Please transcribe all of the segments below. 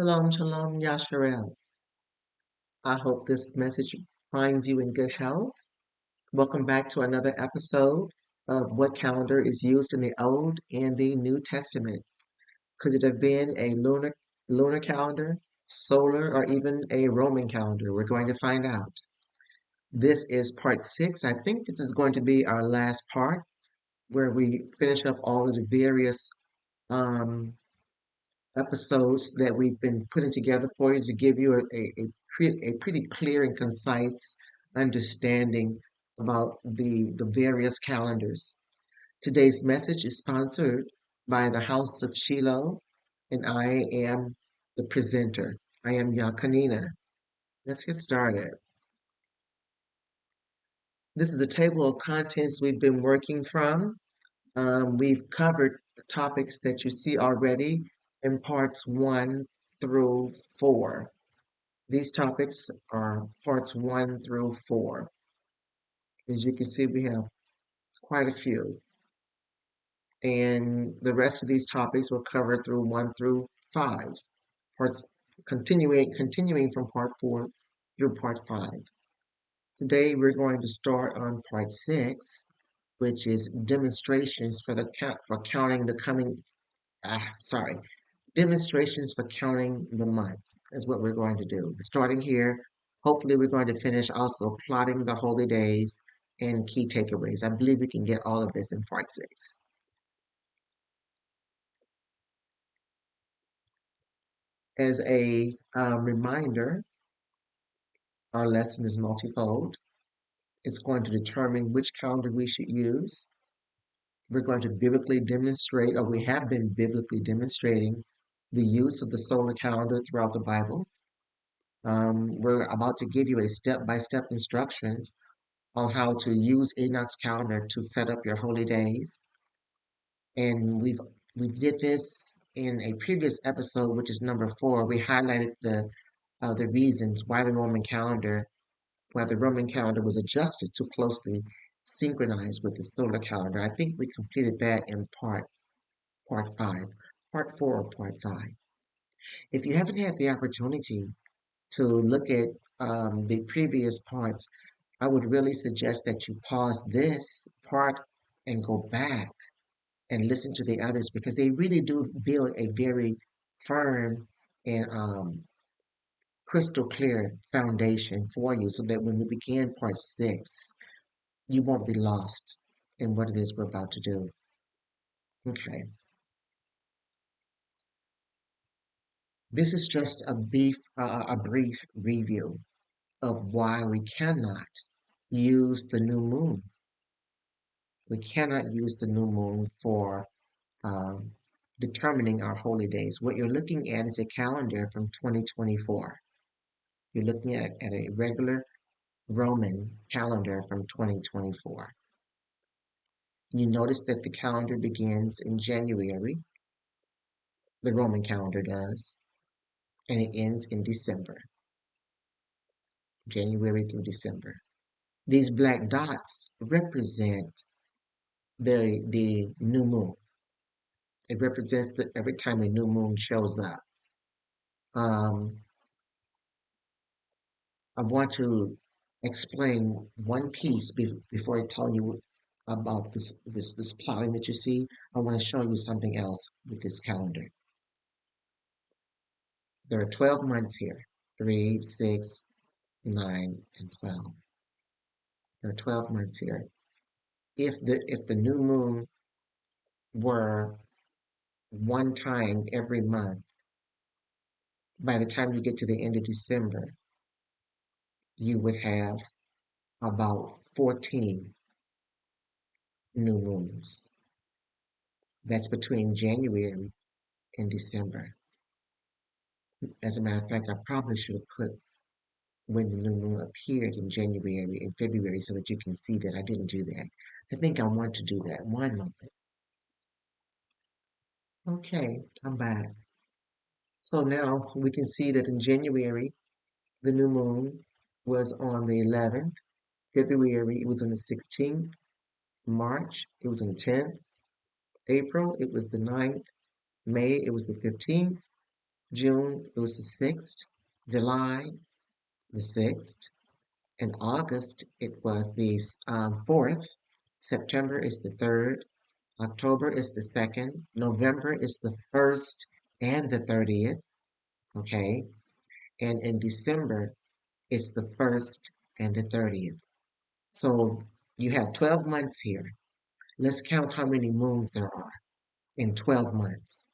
Shalom, shalom, Yasharel. I hope this message finds you in good health. Welcome back to another episode of what calendar is used in the Old and the New Testament. Could it have been a lunar calendar, solar, or even a Roman calendar? We're going to find out. This is part 6. I think this is going to be our last part where we finish up all of the various um, episodes that we've been putting together for you to give you a pretty clear and concise understanding about the various calendars. Today's message is sponsored by the House of Shiloh, and I am the presenter. I am Yakanina. Let's get started. This is the table of contents we've been working from. We've covered the topics that you see already in parts 1 through 4. These topics are parts 1 through 4. As you can see, we have quite a few. And the rest of these topics will cover through 1 through 5. Parts continuing from part 4 through part 5. Today we're going to start on part 6, which is demonstrations for counting the coming demonstrations for counting the months is what we're going to do. Starting here, hopefully we're going to finish also plotting the holy days and key takeaways. I believe we can get all of this in part 6. As a reminder, our lesson is multifold. It's going to determine which calendar we should use. We're going to biblically demonstrate, or we have been biblically demonstrating, the use of the solar calendar throughout the Bible. We're about to give you a step-by-step instructions on how to use Enoch's calendar to set up your holy days. And we did this in a previous episode, which is number 4. We highlighted the reasons why the Roman calendar was adjusted to closely synchronize with the solar calendar. I think we completed that in part 5, part 4 or part 5. If you haven't had the opportunity to look at the previous parts, I would really suggest that you pause this part and go back and listen to the others because they really do build a very firm and crystal clear foundation for you so that when we begin part 6, you won't be lost in what it is we're about to do. Okay. This is just a brief review of why we cannot use the new moon. We cannot use the new moon for um, determining our holy days. What you're looking at is a calendar from 2024. You're looking at a regular Roman calendar from 2024. You notice that the calendar begins in January, the Roman calendar does, and it ends in December, January through December. These black dots represent the new moon. It represents that every time a new moon shows up. Um, I want to explain one piece before I tell you about this plotting that you see. I want to show you something else with this calendar. There are 12 months here, 3, 6, 9, and 12. There are 12 months here. If the new moon were one time every month, by the time you get to the end of December, you would have about 14 new moons. That's between January and December. As a matter of fact, I probably should have put when the new moon appeared in January and February so that you can see that I didn't do that. I think I want to do that. One moment. Okay, I'm back. So now we can see that in January, the new moon was on the 11th. February, it was on the 16th. March, it was on the 10th. April, it was the 9th. May, it was the 15th. June, it was the 6th. July, the 6th. In August, it was the 4th. September is the 3rd. October is the 2nd. November is the 1st and the 30th. Okay. And in December, it's the 1st and the 30th. So you have 12 months here. Let's count how many moons there are in 12 months.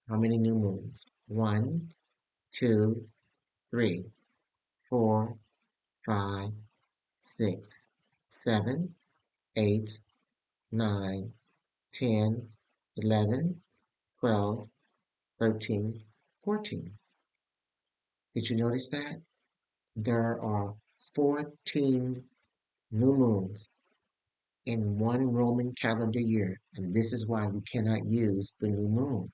How many new moons? 1, 2, 3, 4, 5, 6, 7, 8, 9, 10, 11, 12, 13, 14. Did you notice that? There are 14 new moons in one Roman calendar year. And this is why we cannot use the new moon,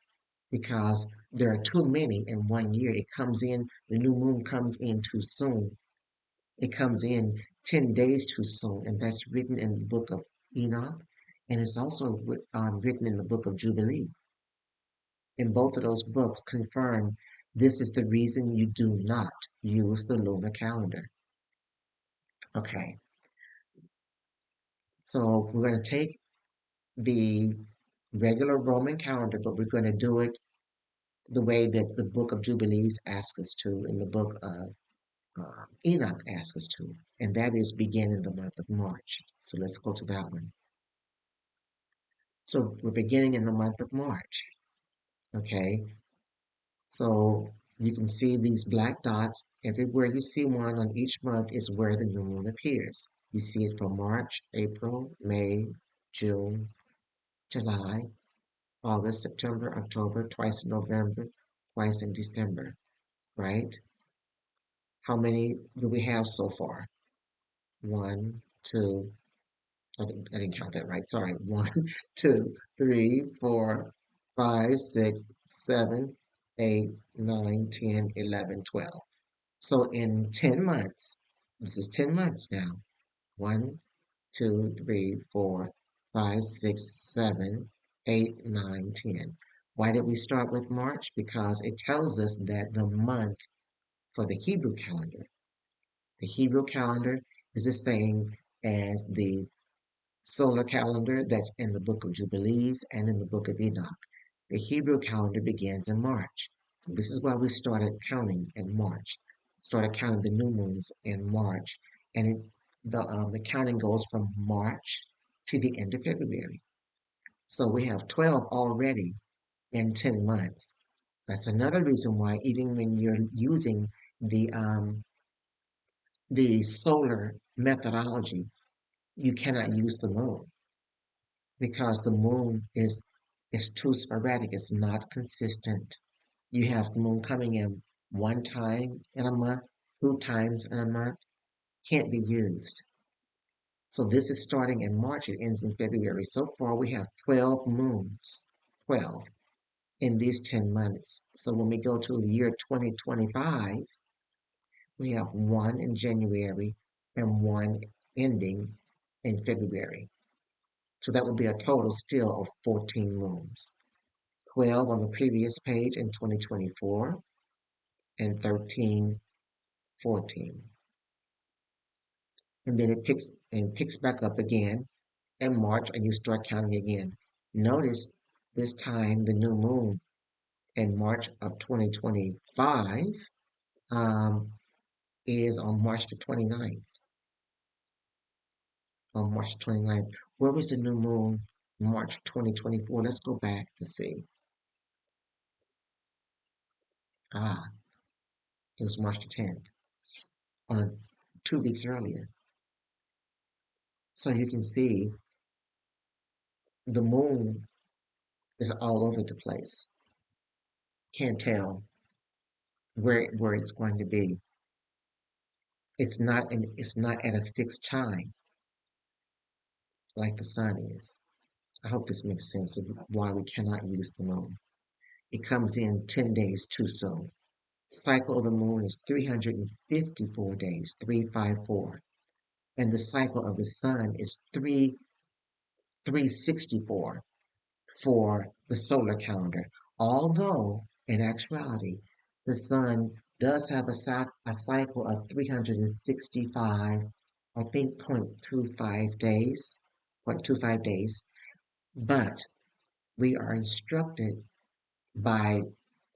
because there are too many in one year. The new moon comes in too soon. It comes in 10 days too soon. And that's written in the book of Enoch. And it's also written in the book of Jubilee. In both of those books confirm this is the reason you do not use the lunar calendar. Okay, so we're going to take the regular Roman calendar, but we're going to do it the way that the book of Jubilees asks us to, and the book of Enoch asks us to, and that is begin in the month of March. So let's go to that one. So we're beginning in the month of March. Okay, so you can see these black dots. Everywhere you see one on each month is where the new moon appears. You see it for March, April, May, June, July, August, September, October, twice in November, twice in December, right? How many do we have so far? One, two, I didn't count that right. Sorry. 1, 2, 3, 4, 5, 6, 7, 8, 9, 10, 11, 12. So in 10 months, this is 10 months now. 1, 2, 3, 4, 5, 6, 7, 8, 9, 10. Why did we start with March? Because it tells us that the month for the Hebrew calendar, is the same as the solar calendar that's in the book of Jubilees and in the book of Enoch. The Hebrew calendar begins in March. So this is why we started counting in March. Started counting the new moons in March. And the counting goes from March to the end of February. So we have 12 already in 10 months. That's another reason why even when you're using the solar methodology, you cannot use the moon, because the moon is too sporadic. It's not consistent. You have the moon coming in one time in a month, 2 times in a month, can't be used. So this is starting in March, it ends in February. So far we have 12 moons, 12 in these 10 months. So when we go to the year 2025, we have one in January and one ending in February. So that would be a total still of 14 moons. 12 on the previous page in 2024 and 13, 14. And then it picks back up again in March, and you start counting again. Notice this time the new moon in March of 2025 um, is on March the 29th. On March 29th. Where was the new moon? March 2024. Let's go back to see. Ah, it was March the 10th, on 2 weeks earlier. So you can see the moon is all over the place. Can't tell where it's going to be. It's not at a fixed time like the sun is. I hope this makes sense of why we cannot use the moon. It comes in 10 days too soon. Cycle of the moon is 354 days, 354. And the cycle of the sun is 364 for the solar calendar. Although In actuality, the sun does have a cycle of 365, I think, 0.25 days, 0.25 days, but we are instructed by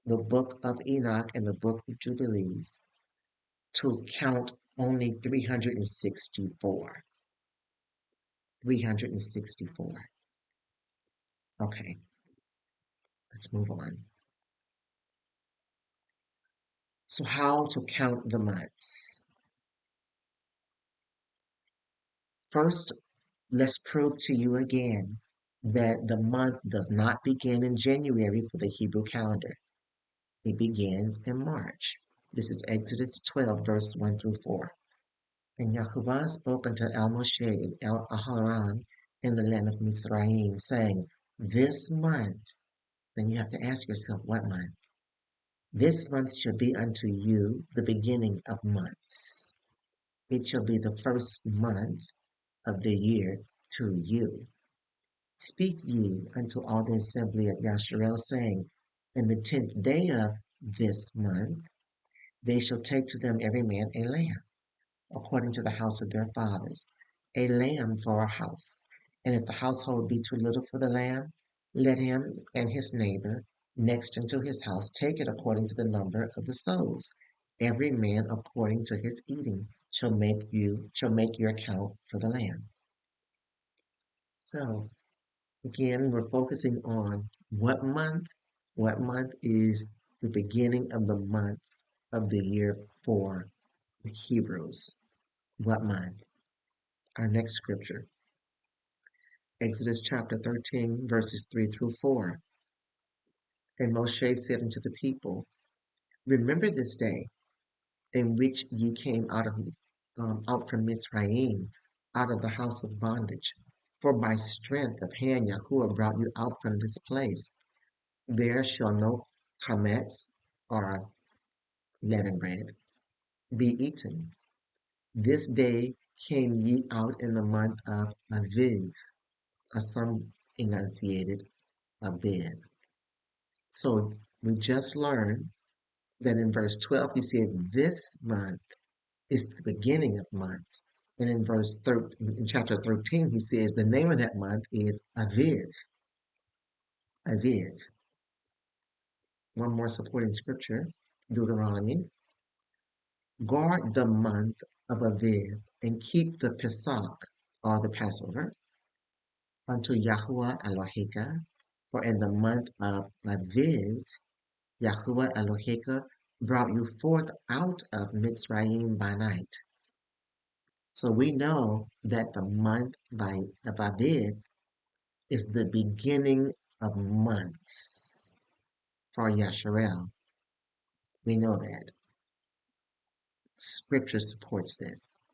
the book of Enoch and the book of Jubilees to count only 364. 364. Okay, let's move on. So how to count the months? First, let's prove to you again that the month does not begin in January for the Hebrew calendar. It begins in March. This is Exodus 12, verse 1 through 4. And Yahuwah spoke unto Moshe and Aharon in the land of Mizraim, saying, This month, then you have to ask yourself, what month? This month shall be unto you the beginning of months. It shall be the first month of the year to you. Speak ye unto all the assembly of Yasharel, saying, In the 10th day of this month they shall take to them every man a lamb, according to the house of their fathers, a lamb for a house. And if the household be too little for the lamb, let him and his neighbor next unto his house take it according to the number of the souls. Every man according to his eating shall make your account for the lamb. So again, we're focusing on what month. What month is the beginning of the months of the year for the Hebrews? What month? Our next scripture, Exodus chapter 13, verses 3 through 4. And Moshe said unto the people, Remember this day in which ye came out from Mizraim, out of the house of bondage. For by strength of hand Yahuwah brought you out from this place. There shall no chametz, or leavened bread, be eaten. This day came ye out in the month of Aviv, or some enunciated Abib. So we just learned that in verse 12 he said this month is the beginning of months. And in in chapter 13 he says the name of that month is Aviv. Aviv. One more supporting scripture, Deuteronomy. Guard the month of Aviv and keep the Pesach, or the Passover, unto Yahuwah Eloheka, for in the month of Aviv Yahuwah Eloheka brought you forth out of Mitzrayim by night. So we know that the month of Aviv is the beginning of months for Yasharel. We know that. Scripture supports this.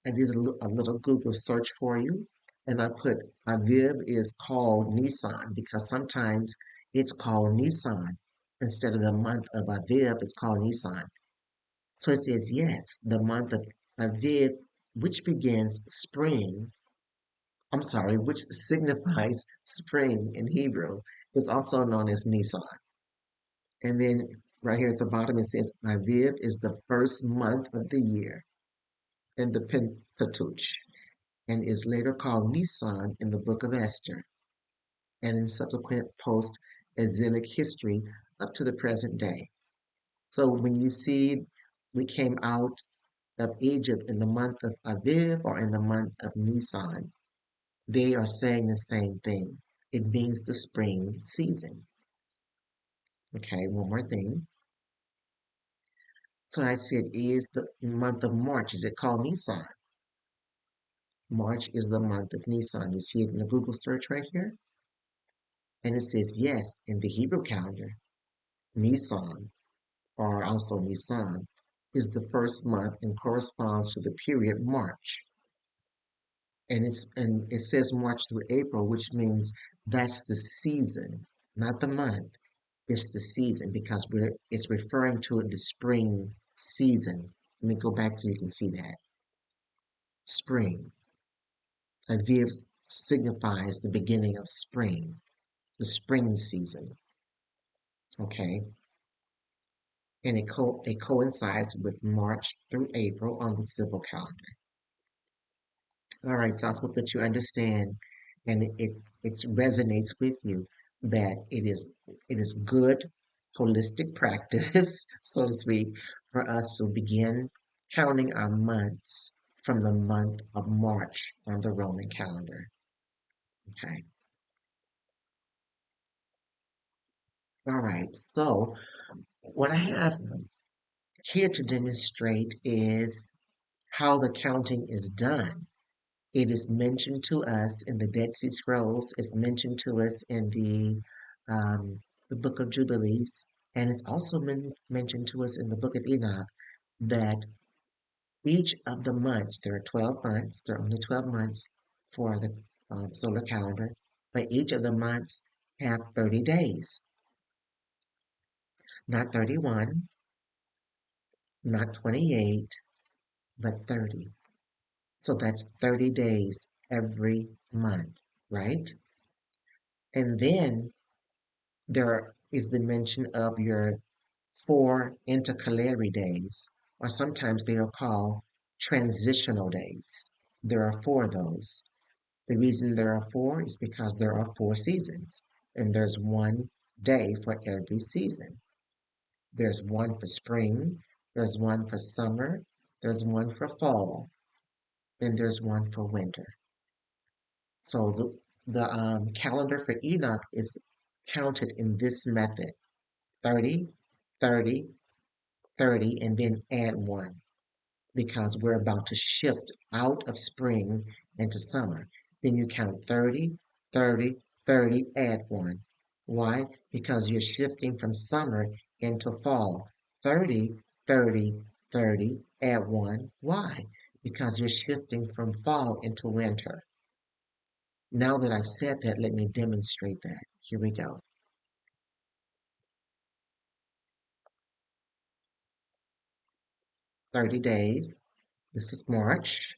I did a little Google search for you, and I put Aviv is called Nisan because sometimes it's called Nisan. Instead of the month of Aviv, it's called Nisan. So it says, yes, the month of Aviv, which begins spring, which signifies spring in Hebrew, is also known as Nisan. And then right here at the bottom, it says Aviv is the first month of the year in the Pentateuch and is later called Nisan in the book of Esther and in subsequent post-exilic history up to the present day. So when you see we came out of Egypt in the month of Aviv or in the month of Nisan, they are saying the same thing. It means the spring season. Okay, one more thing. So I said, is the month of March, is it called Nisan? March is the month of Nisan. You see it in the Google search right here? And it says, yes, in the Hebrew calendar, Nisan, or also Nisan, is the first month and corresponds to the period March. And it says March through April, which means that's the season, not the month. It's the season because it's referring to the spring season. Let me go back so you can see that. Spring. Aviv signifies the beginning of spring, the spring season. Okay, and it coincides with March through April on the civil calendar. All right, so I hope that you understand and it resonates with you that it is good holistic practice, so to speak, for us to begin counting our months from the month of March on the Roman calendar. Okay. All right. So what I have here to demonstrate is how the counting is done. It is mentioned to us in the Dead Sea Scrolls. It's mentioned to us in the Book of Jubilees, and it's also mentioned to us in the Book of Enoch that each of the months, there are 12 months, there are only 12 months for the solar calendar, but each of the months have 30 days, not 31, not 28, but 30. So that's 30 days every month, right? And then there is the mention of your 4 intercalary days, or sometimes they are called transitional days. There are 4 of those. The reason there are 4 is because there are 4 seasons, and there's one day for every season. There's one for spring, there's one for summer, there's one for fall, and there's one for winter. So the calendar for Enoch is counted in this method: 30, 30, 30, and then add 1, because we're about to shift out of spring into summer. Then you count 30, 30, 30, add 1. Why? Because you're shifting from summer into fall. 30, 30, 30, add 1. Why? Because you're shifting from fall into winter. Now that I've said that, let me demonstrate that. Here we go. 30 days. This is March.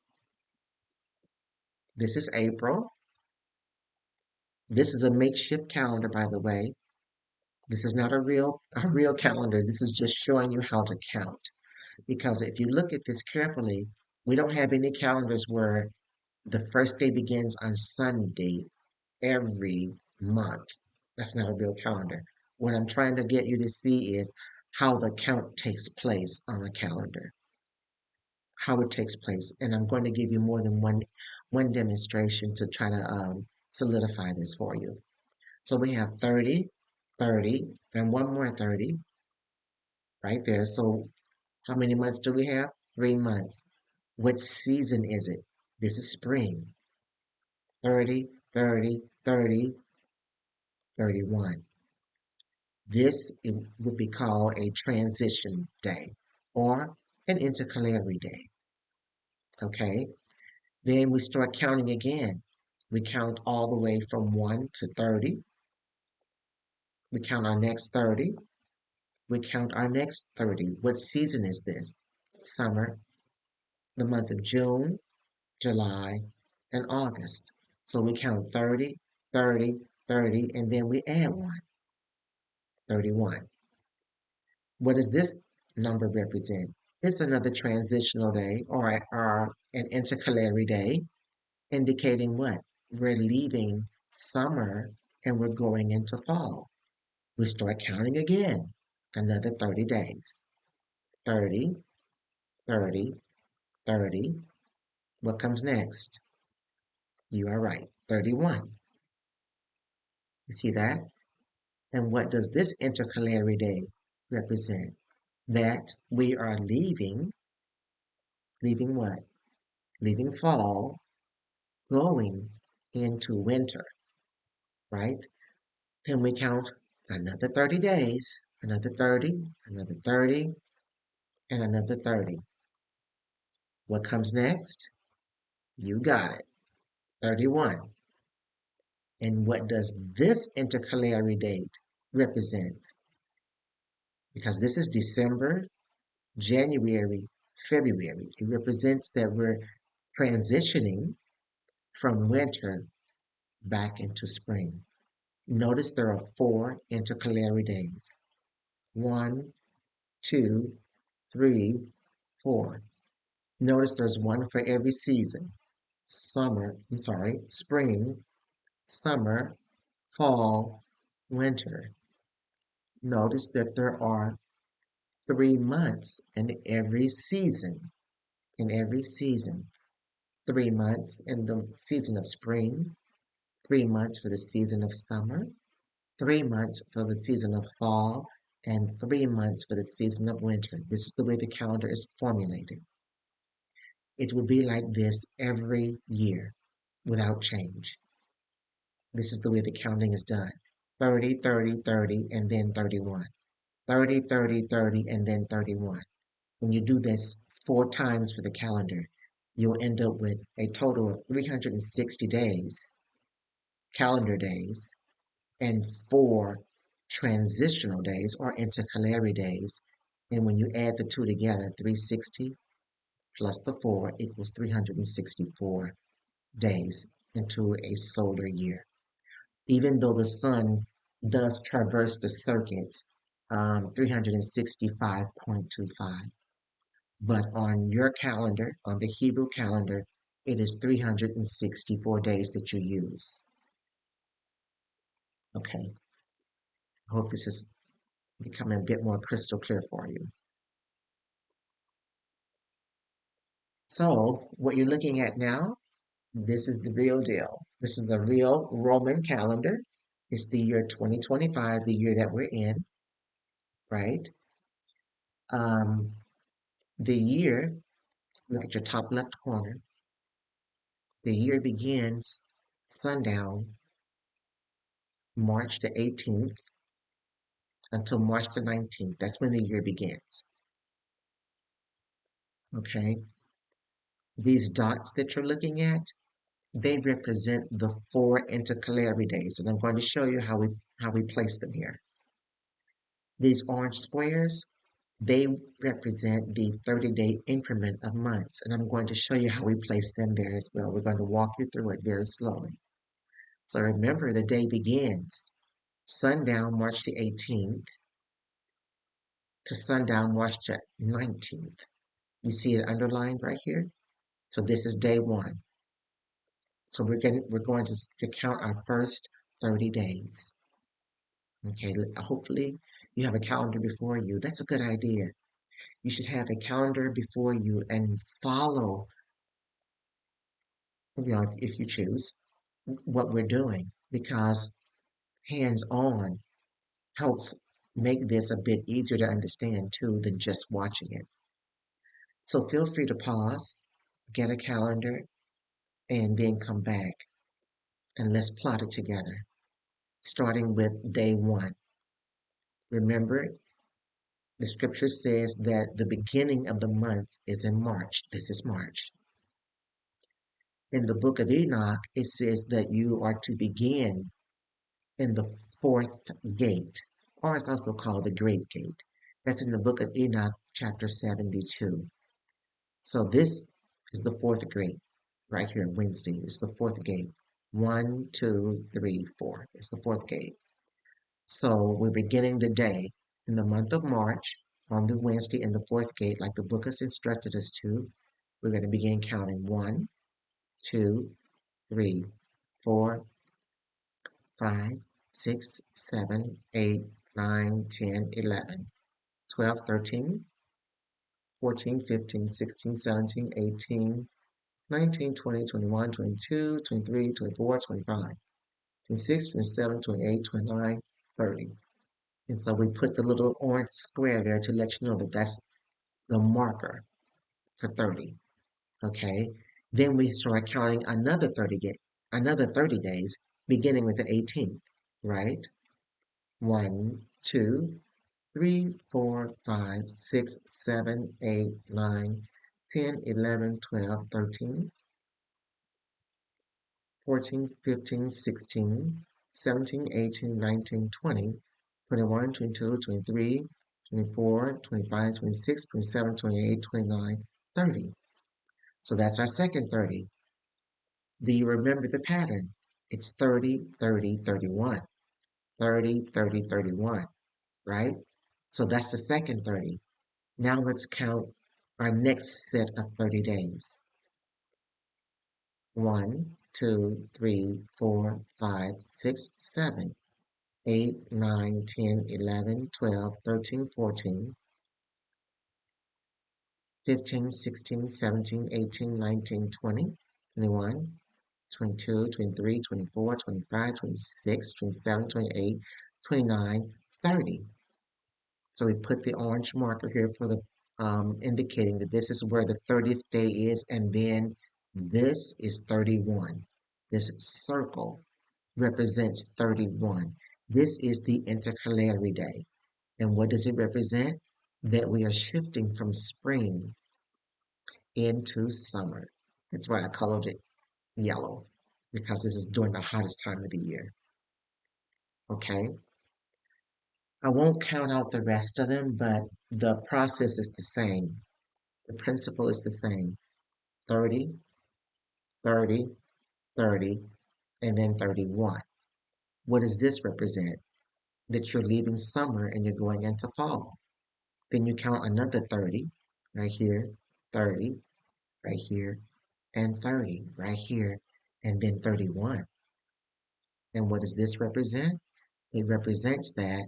This is April. This is a makeshift calendar, by the way. This is not a real calendar. This is just showing you how to count. Because if you look at this carefully, we don't have any calendars where the first day begins on Sunday every month. That's not a real calendar. What I'm trying to get you to see is how the count takes place on a calendar, how it takes place. And I'm going to give you more than one demonstration to try to solidify this for you. So we have 30, 30, and one more 30 right there. So how many months do we have? 3 months. What season is it? This is spring. 30, 30, 30, 31. This would be called a transition day or an intercalary day. Okay. Then we start counting again. We count all the way from 1 to 30. We count our next 30. We count our next 30. What season is this? Summer, the month of June, July, and August. So we count 30, 30, 30, and then we add 1, 31. What does this number represent? It's another transitional day or an intercalary day, indicating what? We're leaving summer and we're going into fall. We start counting again, another 30 days. 30, 30, 30. What comes next? You are right, 31. You see that? And what does this intercalary day represent? That we are leaving what? Leaving fall, going into winter, right? Then we count another 30 days, another 30, another 30, and another 30. What comes next? You got it, 31. And what does this intercalary date represent? Because this is December, January, February. It represents that we're transitioning from winter back into spring. Notice there are 4 intercalary days. 1, 2, 3, 4. Notice there's one for every season. Spring, summer, fall, winter. Notice that there are 3 months in every season. In every season. 3 months in the season of spring, 3 months for the season of summer, 3 months for the season of fall, and 3 months for the season of winter. This is the way the calendar is formulated. It will be like this every year without change. This is the way the counting is done. 30, 30, 30, and then 31. 30, 30, 30, and then 31. When you do this 4 times for the calendar, you'll end up with a total of 360 days, calendar days, and 4 transitional days or intercalary days. And when you add the two together, 360 plus the 4 equals 364 days into a solar year. Even though the sun does traverse the circuit 365.25, but on your calendar, on the Hebrew calendar, it is 364 days that you use. Okay, I hope this is becoming a bit more crystal clear for you. So, what you're looking at now, this is the real deal. This is the real Roman calendar. It's the year 2025, the year that we're in, right? Um, the year, look at your top left corner. The year begins sundown March the 18th until March the 19th. That's when the year begins. Okay? These dots that you're looking at, they represent the 4 intercalary days. And I'm going to show you how we place them here. These orange squares, they represent the 30-day increment of months. And I'm going to show you how we place them there as well. We're going to walk you through it very slowly. So remember, the day begins sundown March the 18th to sundown March the 19th. You see it underlined right here? So this is day 1. So we're going to count our first 30 days. Okay, hopefully you have a calendar before you. That's a good idea. You should have a calendar before you and follow, if you choose, what we're doing, because hands-on helps make this a bit easier to understand too than just watching it. So feel free to pause, get a calendar, and then come back and let's plot it together, starting with day 1. Remember, the scripture says that the beginning of the month is in March. This is March. In the book of Enoch, it says that you are to begin in the 4th gate, or it's also called the Great Gate. That's in the book of Enoch, chapter 72. So this is the 4th gate, right here, Wednesday. It's the 4th gate. 1, 2, 3, 4. It's the 4th gate. So we're beginning the day in the month of March on the Wednesday in the 4th gate, like the book has instructed us to. We're going to begin counting 1, 2, 3, 4, 5, 6, 7, 8, 9, 10, 11, 12, 13, 14, 15, 16, 17, 18, 19, 20, 21, 22, 23, 24, 25, 26, 27, 28, 29, 30. And so we put the little orange square there to let you know that that's the marker for 30. Okay. Then we start counting another 30 days, beginning with the 18th, right? 1, 2, 3, 4, 5, 6, 7, 8, 9, 10, 11, 12, 13, 14, 15, 16, 17, 18, 19, 20, 21, 22, 23, 24, 25, 26, 27, 28, 29, 30. So that's our second 30. Do you remember the pattern? It's 30, 30, 31. 30, 30, 31, right? So that's the second 30. Now let's count our next set of 30 days. 1, 2, 3, 4, 5, 6, 7, 8, 9, 10, 11, 12, 13, 14, 15, 16, 17, 18, 19, 20, 21, 22, 23, 24, 25, 26, 27, 28, 29, 30. So we put the orange marker here for the indicating that this is where the 30th day is, and then this is 31. This circle represents 31. This is the intercalary day. And what does it represent? That we are shifting from spring into summer. That's why I colored it yellow, because this is during the hottest time of the year. Okay? I won't count out the rest of them, but the process is the same. The principle is the same. 30, 30, 30, and then 31. What does this represent? That you're leaving summer and you're going into fall. Then you count another 30 right here, 30 right here, and 30 right here, and then 31. And what does this represent? It represents that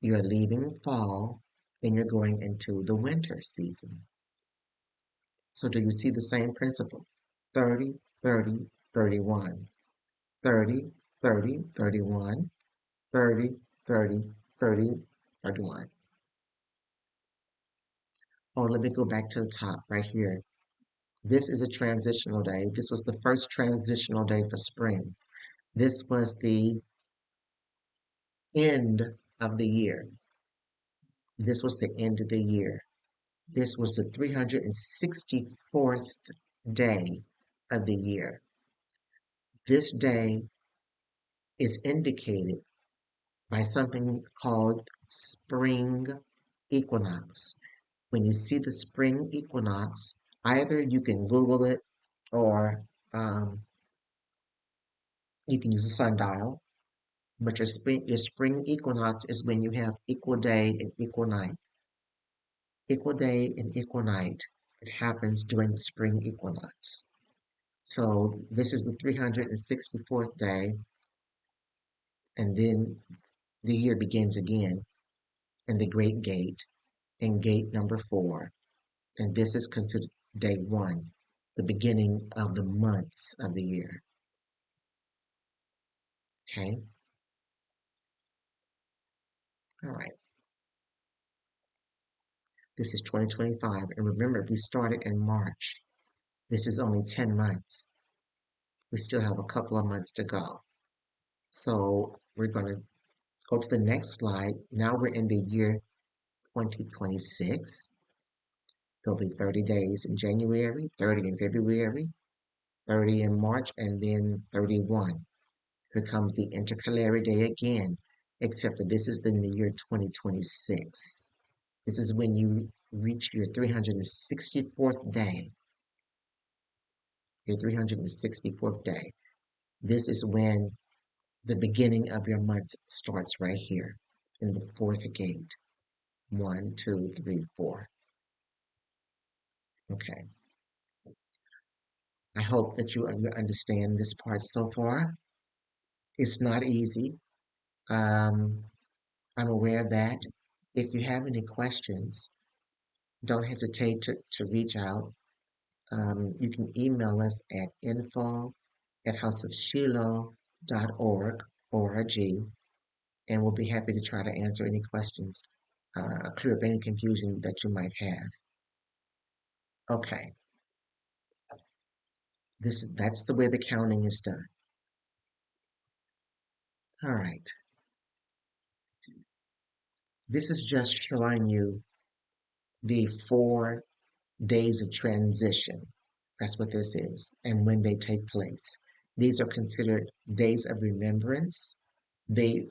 you're leaving fall and you're going into the winter season. So do you see the same principle? 30, 30, 31, 30, 30, 31, 30, 30, 30, 31. Oh, let me go back to the top right here. This is a transitional day. This was the first transitional day for spring. This was the end of the year. This was the end of the year. This was the 364th day of the year. This day is indicated by something called spring equinox. When you see the spring equinox, either you can Google it or you can use a sundial, but your spring equinox is when you have equal day and equal night. Equal day and equal night. It happens during the spring equinox. So this is the 364th day, and then the year begins again in the Great Gate, in gate number 4. And this is considered day 1, the beginning of the months of the year. Okay? All right. This is 2025. And remember, we started in March. This is only 10 months. We still have a couple of months to go. So we're going to go to the next slide. Now we're in the year 2026. There'll be 30 days in January, 30 in February, 30 in March, and then 31. Here comes the intercalary day again, except for this is in the year 2026. This is when you reach your 364th day. Your 364th day. This is when the beginning of your month starts right here in the 4th gate. 1, 2, 3, 4. Okay. I hope that you understand this part so far. It's not easy. I'm aware of that. If you have any questions, don't hesitate to reach out. You can email us at info@houseofshiloh.org, and we'll be happy to try to answer any questions, clear up any confusion that you might have. Okay, that's the way the counting is done. All right, this is just showing you the 4 days of transition. That's what this is, and when they take place. These are considered days of remembrance. They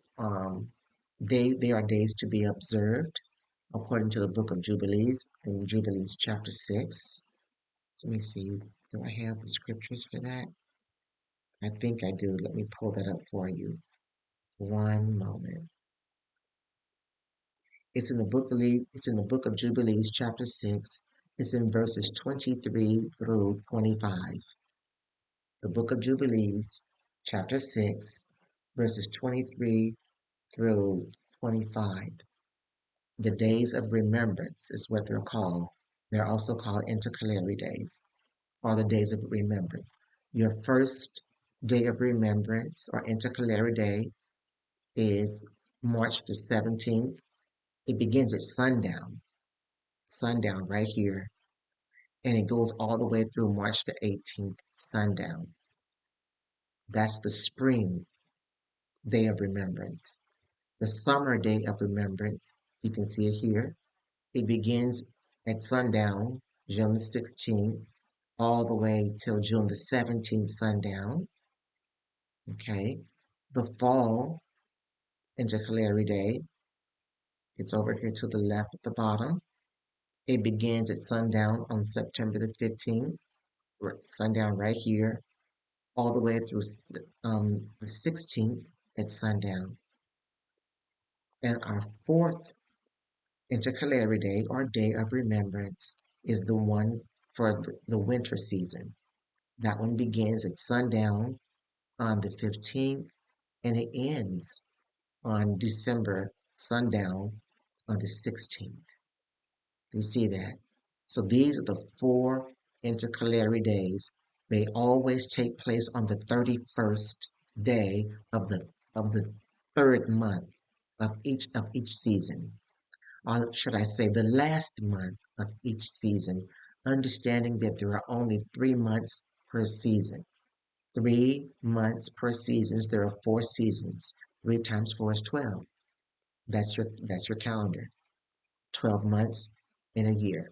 they are days to be observed according to the book of Jubilees in Jubilees chapter 6. Let me see. Do I have the scriptures for that? I think I do. Let me pull that up for you. One moment. It's in the book of Jubilees, chapter 6. It's in verses 23 through 25. The book of Jubilees, chapter 6, verses 23 through 25. The days of remembrance is what they're called. They're also called intercalary days, or the days of remembrance. Your first day of remembrance or intercalary day is March the 17th. It begins at sundown right here, and it goes all the way through March the 18th, sundown. That's the spring day of remembrance. The summer day of remembrance, you can see it here. It begins at sundown, June the 16th, all the way till June the 17th, sundown. Okay. The fall intercalary day, it's over here to the left at the bottom. It begins at sundown on September the 15th, sundown right here, all the way through the 16th at sundown. And our fourth intercalary day or day of remembrance is the one for the winter season. That one begins at sundown on the 15th and it ends on December sundown on the 16th. You see that? So these are the four intercalary days. They always take place on the 31st day of the third month of each season. Or should I say the last month of each season, understanding that there are only 3 months per season. 3 months per season. There are 4 seasons. 3 times 4 is 12. That's your calendar. 12 months in a year.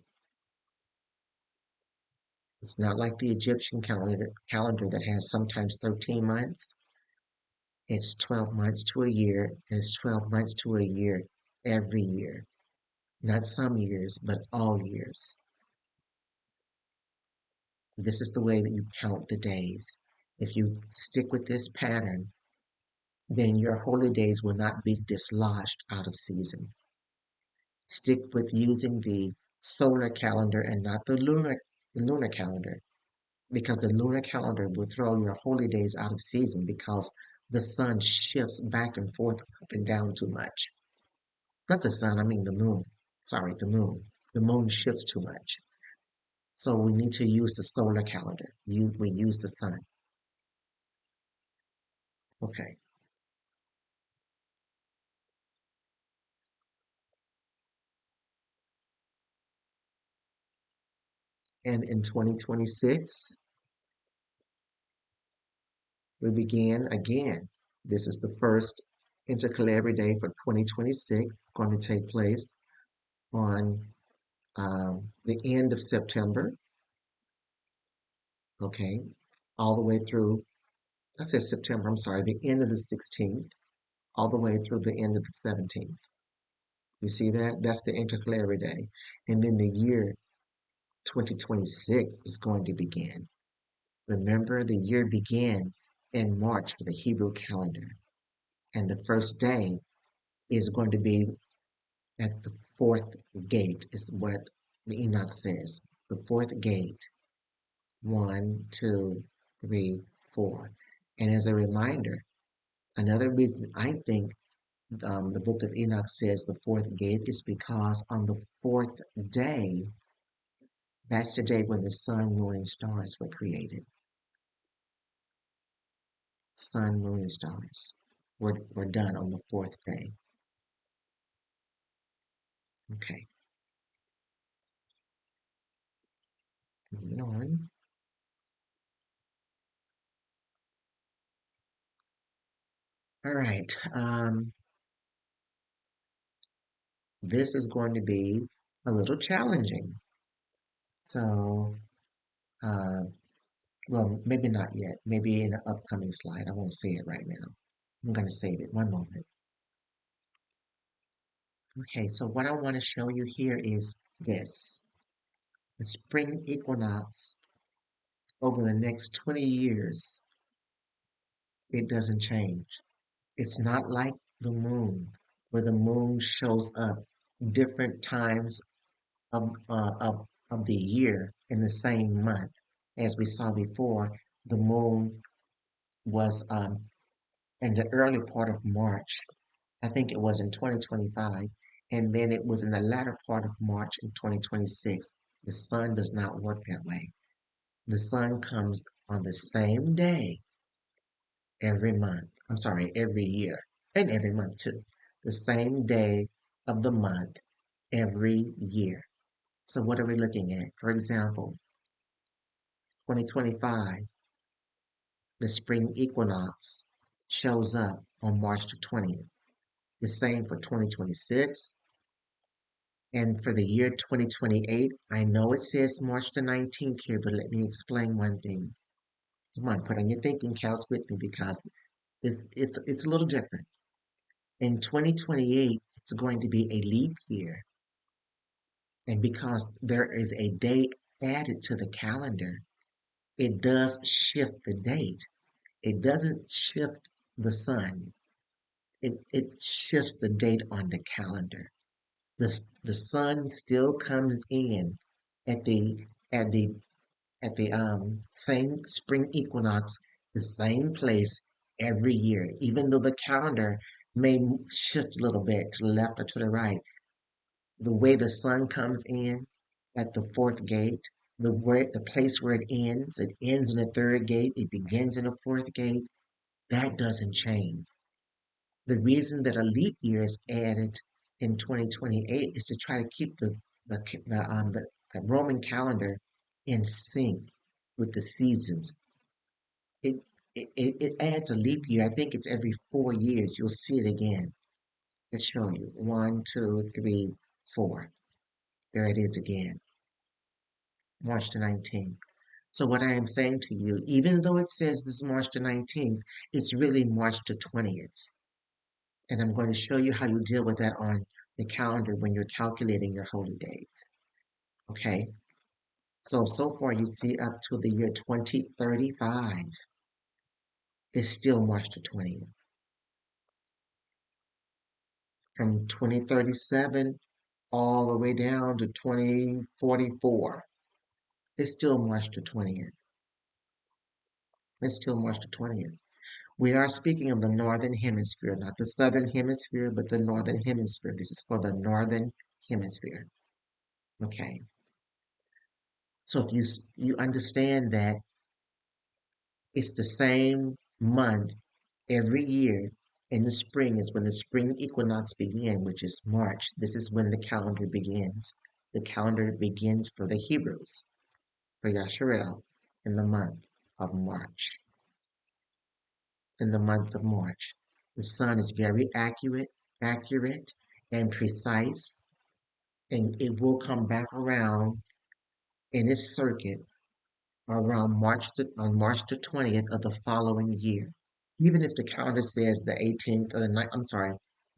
It's not like the Egyptian calendar that has sometimes 13 months. It's 12 months to a year, and it's 12 months to a year every year. Not some years, but all years. This is the way that you count the days. If you stick with this pattern, then your holy days will not be dislodged out of season. Stick with using the solar calendar and not the lunar calendar, because the lunar calendar will throw your holy days out of season because the sun shifts back and forth, up and down too much. Not the sun, I mean the moon. Sorry, the moon. The moon shifts too much. So we need to use the solar calendar. We use the sun. Okay. And in 2026, we begin again. This is the first intercalary day for 2026. It's going to take place on the end of September, okay, all the way through, I said September, I'm sorry, the end of the 16th, all the way through the end of the 17th. You see that? That's the intercalary day. And then the year 2026 is going to begin. Remember, the year begins in March for the Hebrew calendar. And the first day is going to be at the fourth gate, is what the Enoch says. The fourth gate. 1, 2, 3, 4. And as a reminder, another reason I think the book of Enoch says the fourth gate is because on the fourth day, that's the day when the sun, moon, and stars were created. Sun, moon, and stars were done on the fourth day. Okay, moving on. All right, this is going to be a little challenging. So, uh, well, maybe not yet. Maybe in an upcoming slide. I won't say it right now. I'm going to save it. One moment. Okay, so what I want to show you here is this. The spring equinox over the next 20 years, it doesn't change. It's not like the moon, where the moon shows up different times of the year in the same month. As we saw before, the moon was in the early part of March. I think it was in 2025, and then it was in the latter part of March in 2026. The sun does not work that way. The sun comes on the same day every month. I'm sorry, every year and every month too. The same day of the month every year. So what are we looking at? For example, 2025, the spring equinox shows up on March the 20th. The same for 2026. And for the year 2028, I know it says March the 19th here, but let me explain one thing. Come on, put on your thinking caps with me because it's a little different. In 2028, it's going to be a leap year. And because there is a date added to the calendar, it does shift the date. It doesn't shift the sun. It shifts the date on the calendar. The sun still comes in at the at the at the same spring equinox, the same place every year, even though the calendar may shift a little bit to the left or to the right. The way the sun comes in at the fourth gate, the place where it ends in the third gate, it begins in the fourth gate, that doesn't change. The reason that a leap year is added in 2028 is to try to keep the the Roman calendar in sync with the seasons. It, it adds a leap year. I think it's every 4 years. You'll see it again. Let's show you. One, two, three, four. There it is again. March the 19th. So what I am saying to you, even though it says this is March the 19th, it's really March the 20th. And I'm going to show you how you deal with that on the calendar when you're calculating your holy days. Okay? So far you see up to the year 2035 is still March the 20th. From 2037 all the way down to 2044, it's still March the 20th. It's still March the 20th. We are speaking of the northern hemisphere, not the southern hemisphere, but the northern hemisphere. This is for the northern hemisphere. Okay. So if you understand that it's the same month every year in the spring is when the spring equinox begins, which is March. This is when the calendar begins. The calendar begins for the Hebrews, for Yasharel, in the month of March. In the month of March. The sun is very accurate and precise, and it will come back around in its circuit around on March the 20th of the following year. Even if the calendar says the 18th or the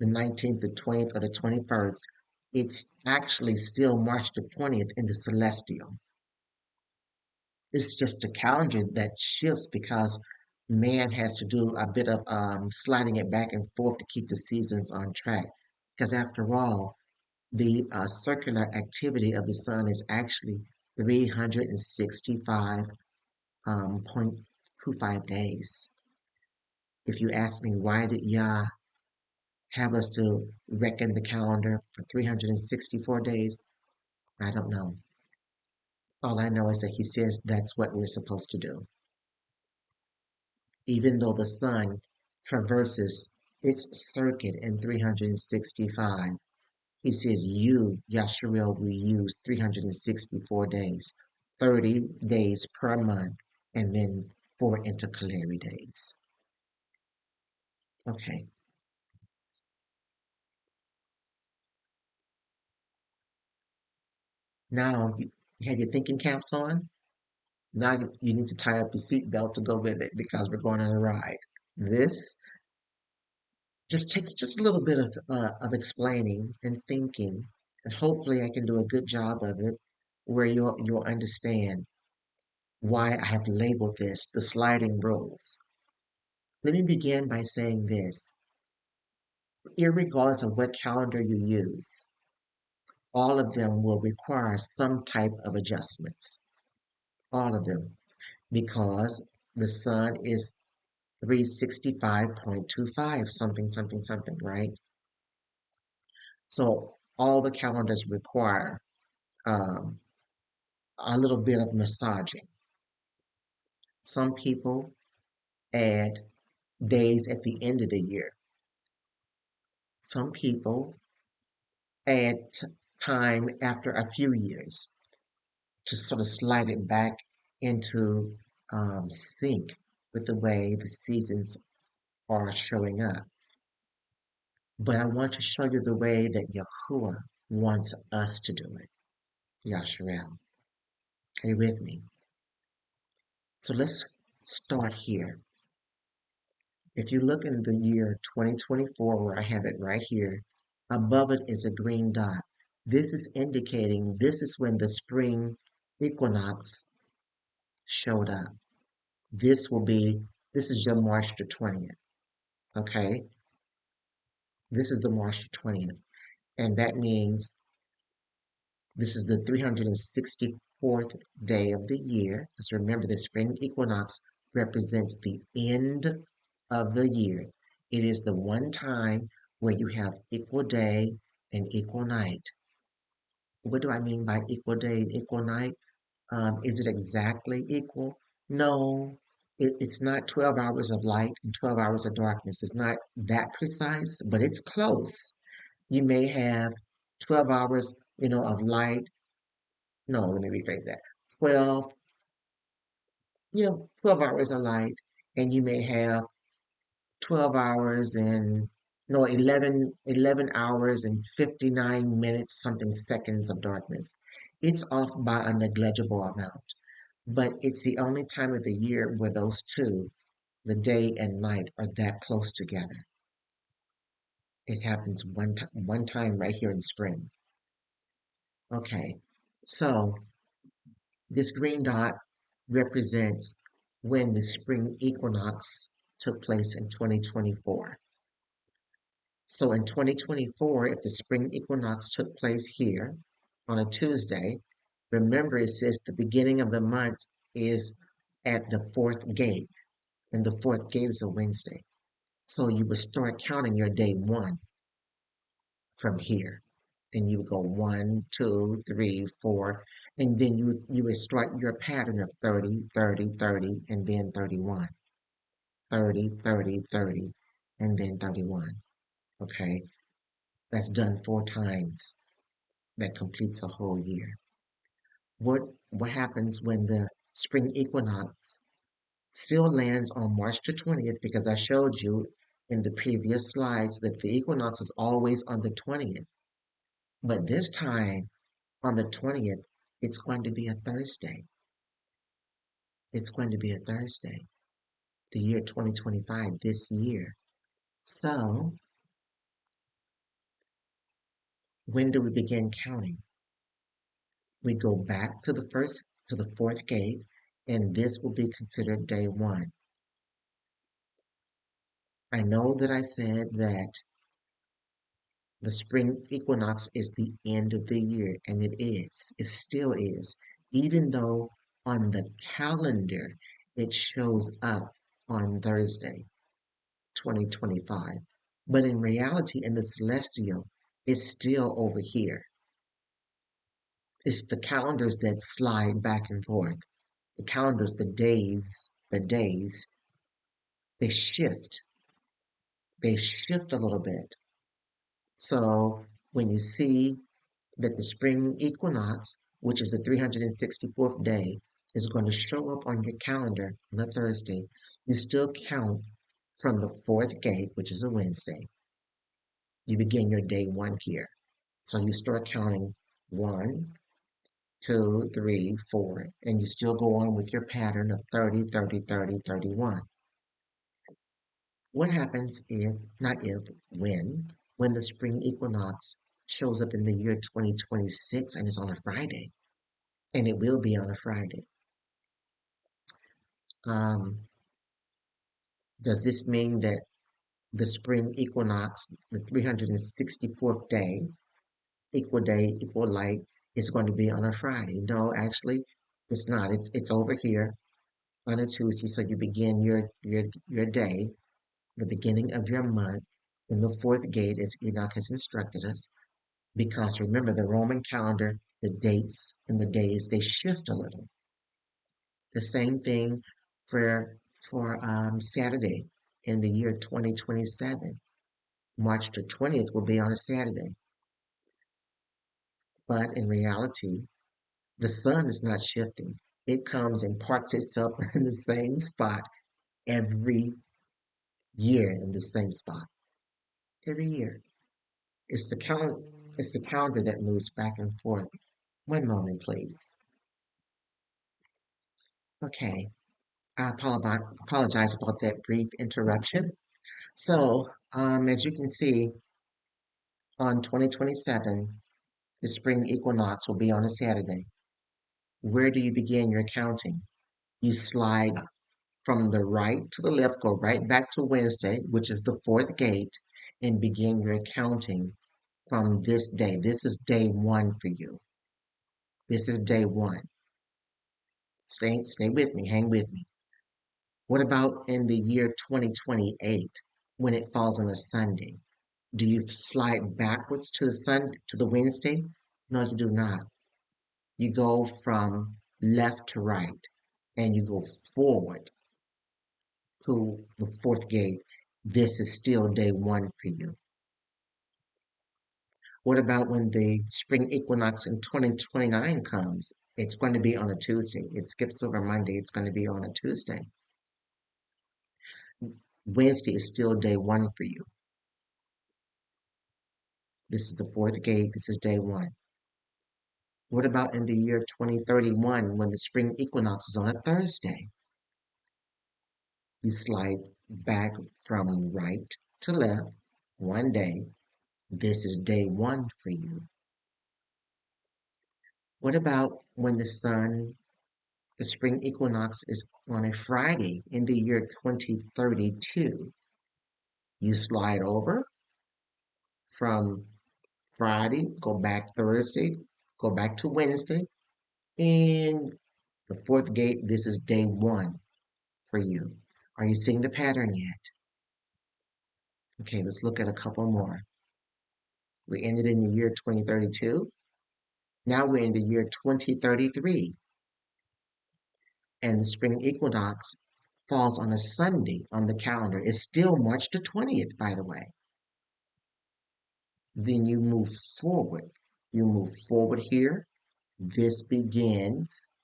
19th, the 20th, or the 21st, it's actually still March the 20th in the celestial. It's just a calendar that shifts because man has to do a bit of sliding it back and forth to keep the seasons on track. Because after all, the circular activity of the sun is actually 365 0.25 days. If you ask me, why did Yah have us to reckon the calendar for 364 days? I don't know. All I know is that he says that's what we're supposed to do. Even though the sun traverses its circuit in 365, he says you, Yasharel, will use 364 days, 30 days per month, and then 4 intercalary days. Okay. Now you have your thinking caps on. Now you need to tie up your seatbelt to go with it because we're going on a ride. This just takes just a little bit of explaining and thinking, and hopefully I can do a good job of it, where you'll understand why I have labeled this the sliding rules. Let me begin by saying this: irregardless of what calendar you use, all of them will require some type of adjustments. All of them. Because the sun is 365.25, something, something, something, right? So all the calendars require um, a little bit of massaging. Some people add days at the end of the year. Some people add time after a few years to sort of slide it back into sync with the way the seasons are showing up. But I want to show you the way that Yahuwah wants us to do it. Yasharel. Are you with me? So let's start here. If you look in the year 2024, where I have it right here, above it is a green dot. This is indicating this is when the spring equinox showed up. This is your March the 20th. Okay? This is the March the 20th. And that means this is the 364th day of the year. Let's remember the spring equinox represents the end of the year. It is the one time where you have equal day and equal night. What do I mean by equal day and equal night? Is it exactly equal? No, it's not 12 hours of light and 12 hours of darkness. It's not that precise, but it's close. You may have 12 hours, of light. No, let me rephrase that. 12, 12 hours of light, and you may have 12 hours and, no, 11 hours and 59 minutes, something seconds of darkness. It's off by a negligible amount, but it's the only time of the year where those two, the day and night, are that close together. It happens one time right here in spring. Okay, so this green dot represents when the spring equinox took place in 2024. So in 2024, if the spring equinox took place here on a Tuesday, remember it says the beginning of the month is at the fourth gate, and the fourth gate is a Wednesday. So you would start counting your day one from here. And you would go 1, 2, 3, 4, and then you would start your pattern of 30, 30, 30, and then 31. 30, 30, 30, and then 31. Okay, that's done 4 times. That completes a whole year. What happens when the spring equinox still lands on March the 20th? Because I showed you in the previous slides that the equinox is always on the 20th. But this time, on the 20th, it's going to be a Thursday. It's going to be a Thursday, the year 2025, this year. So, when do we begin counting? We go back to the fourth gate, and this will be considered day one. I know that I said that the spring equinox is the end of the year, and it is. It still is. Even though on the calendar it shows up on Thursday, 2025. But in reality, in the celestial, it's still over here. It's the calendars that slide back and forth. The calendars, the days, they shift. They shift a little bit. So when you see that the spring equinox, which is the 364th day, is going to show up on your calendar on a Thursday, you still count from the fourth gate, which is a Wednesday. You begin your day one here. So you start counting 1, 2, 3, 4, and you still go on with your pattern of 30, 30, 30, 31. What happens if, not if, when the spring equinox shows up in the year 2026 and it's on a Friday? And it will be on a Friday. Um, does this mean that the spring equinox, the 364th day, equal day, equal light is going to be on a Friday. No, actually, it's not. It's over here on a Tuesday. So you begin your day, the beginning of your month, in the fourth gate, as Enoch has instructed us. Because remember, the Roman calendar, the dates and the days, they shift a little. The same thing for Saturday in the year 2027. March the 20th will be on a Saturday. But in reality, the sun is not shifting. It comes and parks itself in the same spot every year in the same spot. Every year. It's the calendar that moves back and forth. One moment, please. Okay. I apologize about that brief interruption. So, as you can see, on 2027, the spring equinox will be on a Saturday. Where do you begin your counting? You slide from the right to the left, go right back to Wednesday, which is the fourth gate, and begin your counting from this day. This is day one for you. This is day one. Stay with me, hang with me. What about in the year 2028 when it falls on a Sunday? Do you slide backwards to the Wednesday? No, you do not. You go from left to right and you go forward to the fourth gate. This is still day one for you. What about when the spring equinox in 2029 comes? It's going to be on a Tuesday. It skips over Monday. It's going to be on a Tuesday. Wednesday is still day one for you. This is the fourth gate. This is day one. What about in the year 2031 when the spring equinox is on a Thursday? You slide back from right to left one day. This is day one for you. What about when the spring equinox is on a Friday in the year 2032? You slide over from Friday, go back Thursday, go back to Wednesday, and the fourth gate, this is day one for you. Are you seeing the pattern yet? Okay, let's look at a couple more. We ended in the year 2032. Now we're in the year 2033, and the spring equinox falls on a Sunday on the calendar. It's still March the 20th, by the way. Then you move forward. You move forward here. This begins,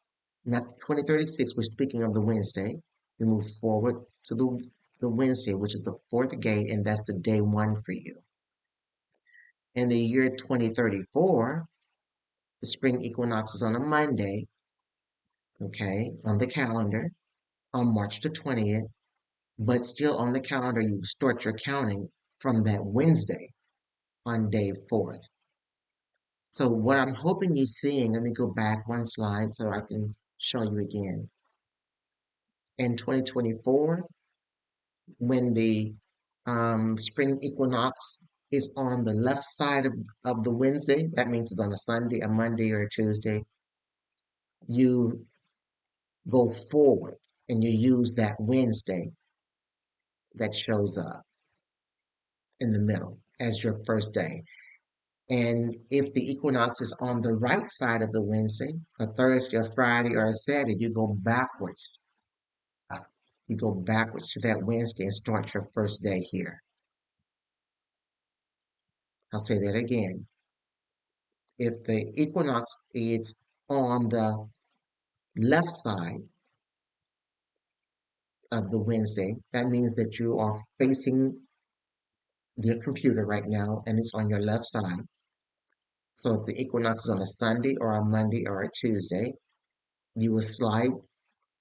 not 2036, we're speaking of the Wednesday. You move forward to the Wednesday, which is the fourth gate, and that's the day one for you. In the year 2034, the spring equinox is on a Monday, okay, on the calendar, on March the 20th, but still on the calendar, you start your counting from that Wednesday on day fourth. So what I'm hoping you're seeing, let me go back one slide so I can show you again. In 2024, when the spring equinox is on the left side of the Wednesday, that means it's on a Sunday, a Monday, or a Tuesday, you go forward and you use that Wednesday that shows up in the middle as your first day. And if the equinox is on the right side of the Wednesday, a Thursday, a Friday, or a Saturday, you go backwards. You go backwards to that Wednesday and start your first day here. I'll say that again. If the equinox is on the left side of the Wednesday, that means that you are facing your computer right now and it's on your left side. So if the equinox is on a Sunday or a Monday or a Tuesday, you will slide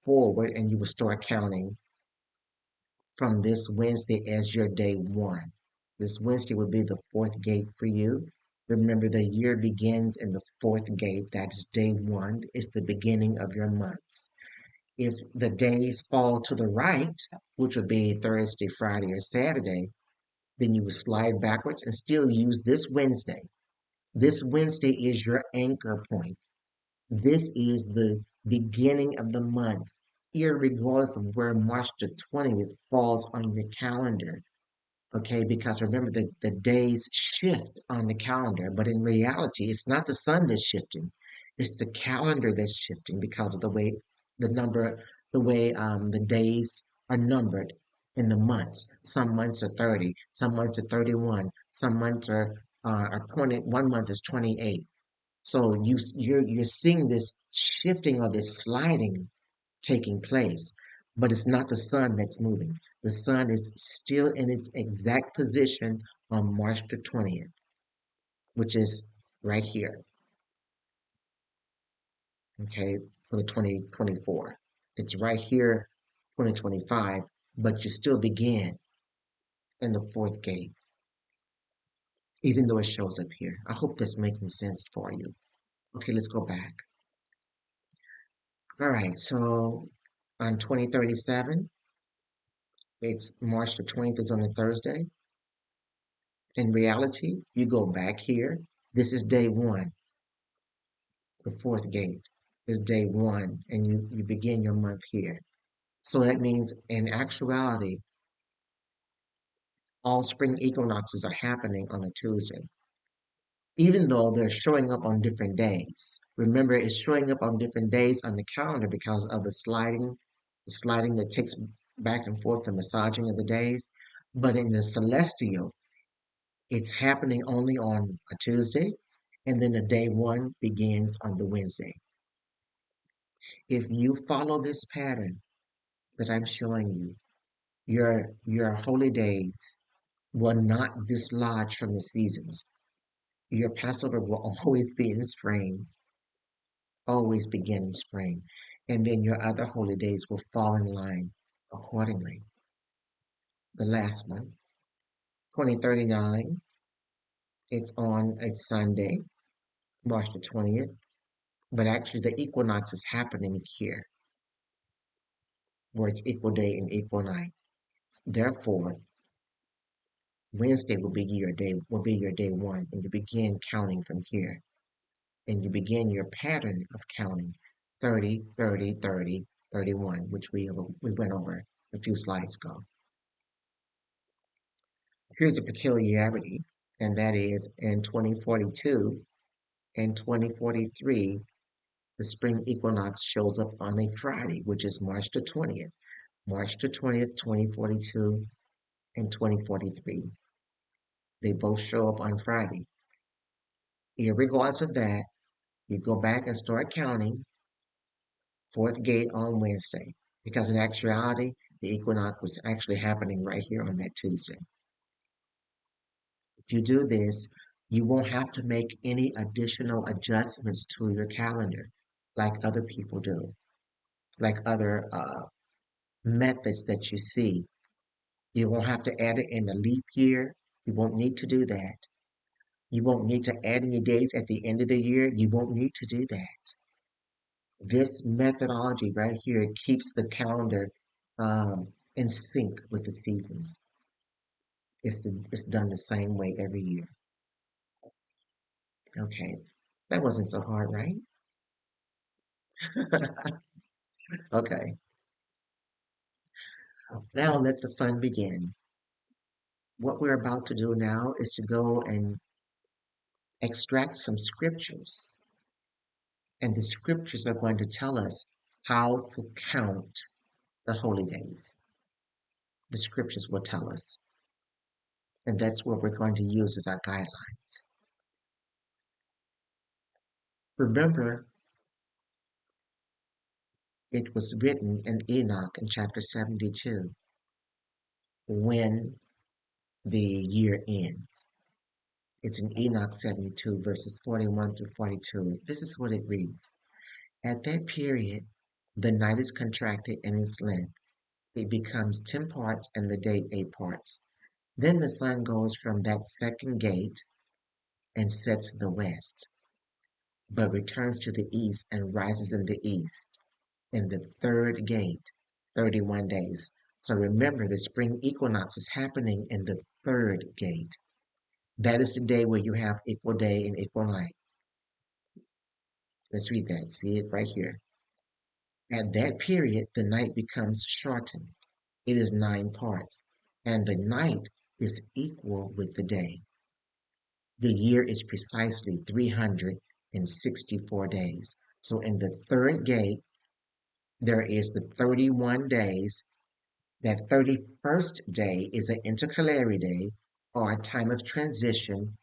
forward and you will start counting from this Wednesday as your day one. This Wednesday will be the fourth gate for you. Remember, the year begins in the fourth gate. That is day one. It's the beginning of your months. If the days fall to the right, which would be Thursday, Friday, or Saturday, then you would slide backwards and still use this Wednesday. This Wednesday is your anchor point. This is the beginning of the month, irregardless of where March the 20th falls on your calendar. Okay, because remember the days shift on the calendar, but in reality, it's not the sun that's shifting. It's the calendar that's shifting because of the way the number, the way the days are numbered in the months. Some months are 30, some months are 31, some months are 20, one month is 28. So you're seeing this shifting or this sliding taking place, but it's not the sun that's moving. The sun is still in its exact position on March the 20th, which is right here, okay, for the 2024. It's right here, 2025, but you still begin in the fourth gate, even though it shows up here. I hope that's making sense for you. Okay, let's go back. All right, so on 2037, it's March the 20th is on a Thursday. In reality, you go back here. This is day one, the fourth gate is day one, and you begin your month here. So that means in actuality, all spring equinoxes are happening on a Tuesday, even though they're showing up on different days. Remember, it's showing up on different days on the calendar because of the sliding that takes back and forth, the massaging of the days. But in the celestial, it's happening only on a Tuesday, and then the day one begins on the Wednesday. If you follow this pattern that I'm showing you, your holy days will not dislodge from the seasons. Your Passover will always be in spring, always begin in spring, and then your other holy days will fall in line accordingly. The last one, 2039, it's on a Sunday, March the 20th, but actually the equinox is happening here, where it's equal day and equal night. Therefore, Wednesday will be your day one, and you begin counting from here. And you begin your pattern of counting 30, 30, 30, 31, which we went over a few slides ago. Here's a peculiarity, and that is in 2042 and 2043, the spring equinox shows up on a Friday, which is March the 20th. March the 20th, 2042 and 2043. They both show up on Friday. Regardless of that, you go back and start counting fourth gate on Wednesday, because in actuality, the equinox was actually happening right here on that Tuesday. If you do this, you won't have to make any additional adjustments to your calendar like other people do, like other methods that you see. You won't have to add it in a leap year. You won't need to do that. You won't need to add any days at the end of the year. You won't need to do that. This methodology right here keeps the calendar in sync with the seasons. It's done the same way every year. Okay, that wasn't so hard, right? Okay, now let the fun begin. What we're about to do now is to go and extract some scriptures. And the scriptures are going to tell us how to count the holy days. The scriptures will tell us. And that's what we're going to use as our guidelines. Remember, it was written in Enoch in chapter 72 when the year ends. It's in Enoch 72, verses 41 through 42. This is what it reads. At that period, the night is contracted in its length. It becomes 10 parts and the day 8 parts. Then the sun goes from that second gate and sets in the west, but returns to the east and rises in the east in the third gate, 31 days. So remember, the spring equinox is happening in the third gate. That is the day where you have equal day and equal night. Let's read that. See it right here. At that period, the night becomes shortened. It is 9 parts, and the night is equal with the day. The year is precisely 364 days. So in the third gate, there is the 31 days. That 31st day is an intercalary day or a time of transition,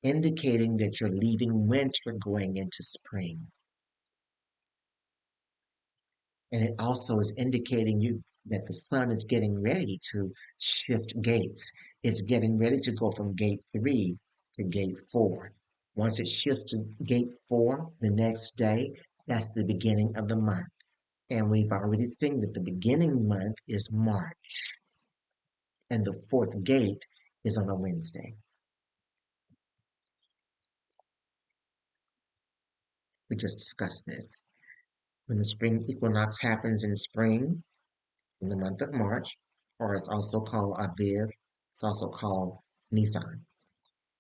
indicating that you're leaving winter going into spring. And it also is indicating you that the sun is getting ready to shift gates. It's getting ready to go from gate 3 to gate 4. Once it shifts to gate 4 the next day, that's the beginning of the month. And we've already seen that the beginning month is March. And the fourth gate is on a Wednesday. We just discussed this. When the spring equinox happens in spring, in the month of March, or it's also called Aviv, it's also called Nisan.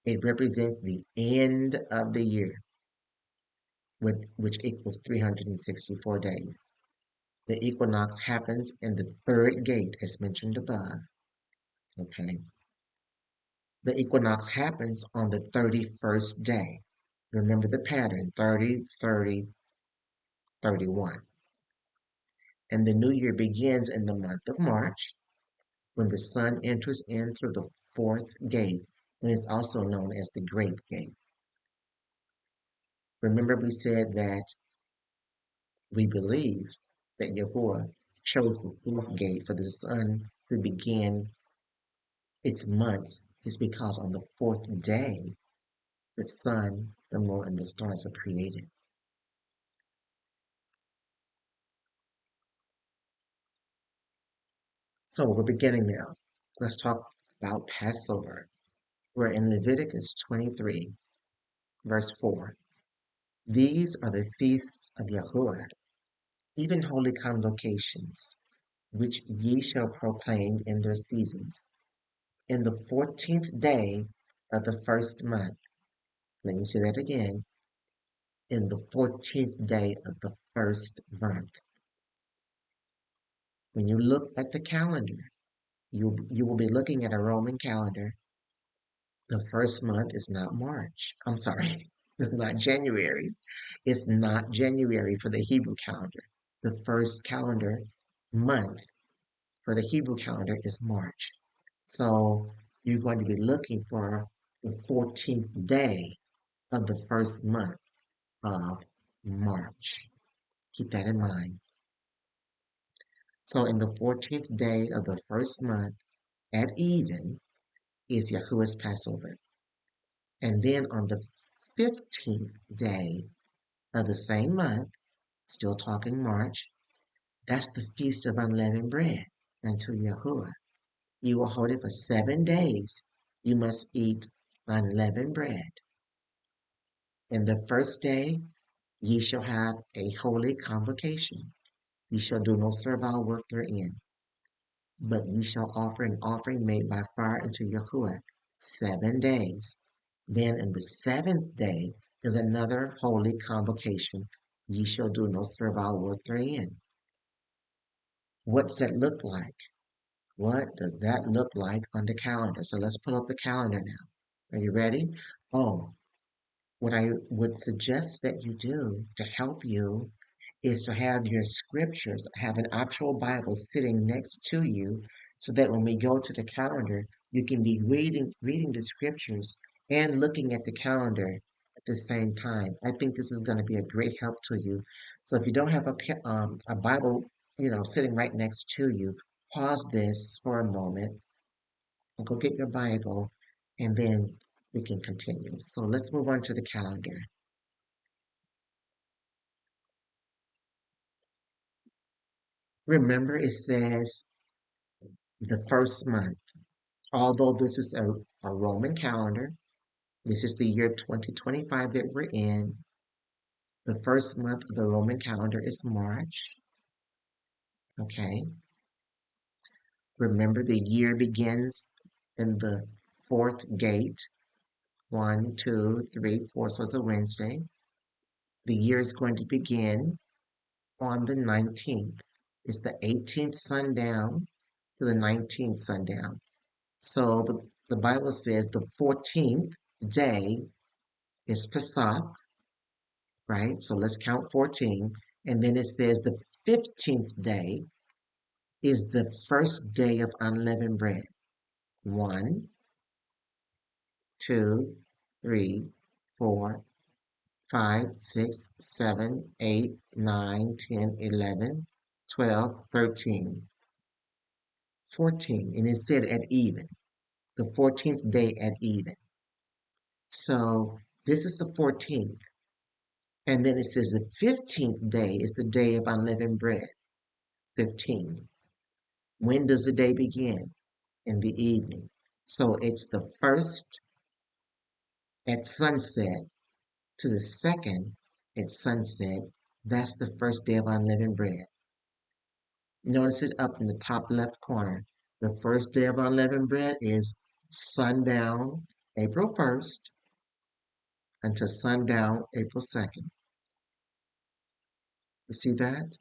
It represents the end of the year, which equals 364 days. The equinox happens in the third gate, as mentioned above. Okay. The equinox happens on the 31st day. Remember the pattern 30, 30, 31. And the new year begins in the month of March when the sun enters in through the fourth gate, and is also known as the Great Gate. Remember, we said that we believe that Yahuwah chose the fourth gate for the sun to begin its months is because on the fourth day, the sun, the moon, and the stars were created. So we're beginning now. Let's talk about Passover. We're in Leviticus 23, verse 4. These are the feasts of Yahuwah, even holy convocations, which ye shall proclaim in their seasons. In the 14th day of the first month. Let me say that again. In the 14th day of the first month. When you look at the calendar, you will be looking at a Roman calendar. The first month is not March. I'm sorry. It's not January. It's not January for the Hebrew calendar. The first calendar month for the Hebrew calendar is March. So you're going to be looking for the 14th day of the first month of March. Keep that in mind. So in the 14th day of the first month at even is Yahuwah's Passover. And then on the 15th day of the same month, still talking March, that's the Feast of Unleavened Bread unto Yahuwah. You will hold it for 7 days. You must eat unleavened bread. And the first day, ye shall have a holy convocation. Ye shall do no servile work therein, but ye shall offer an offering made by fire unto Yahuwah 7 days. Then in the 7th day is another holy convocation. Ye shall do no servile work therein. What does that look like? What does that look like on the calendar? So let's pull up the calendar now. Are you ready? Oh, what I would suggest that you do to help you is to have your scriptures, have an actual Bible sitting next to you so that when we go to the calendar, you can be reading the scriptures and looking at the calendar at the same time. I think this is going to be a great help to you. So if you don't have a Bible, sitting right next to you, pause this for a moment and go get your Bible and then we can continue. So let's move on to the calendar. Remember, it says the first month. Although this is a Roman calendar, this is the year 2025 that we're in. The first month of the Roman calendar is March. Okay. Remember, the year begins in the fourth gate. 1, 2, 3, 4. So it's a Wednesday. The year is going to begin on the 19th. It's the 18th sundown to the 19th sundown. So the Bible says the 14th day is Pesach, right? So let's count 14. And then it says the 15th day is the first day of unleavened bread. 1, 2, 3, 4, 5, 6, 7, 8, 9, 10, 11, 12, 13, 14. And it said at even, the 14th day at even. So this is the 14th. And then it says the 15th day is the day of unleavened bread. 15. When does the day begin? In the evening. So it's the first at sunset to the second at sunset. That's the first day of unleavened bread. Notice it up in the top left corner. The first day of unleavened bread is sundown April 1st until sundown April 2nd. You see that?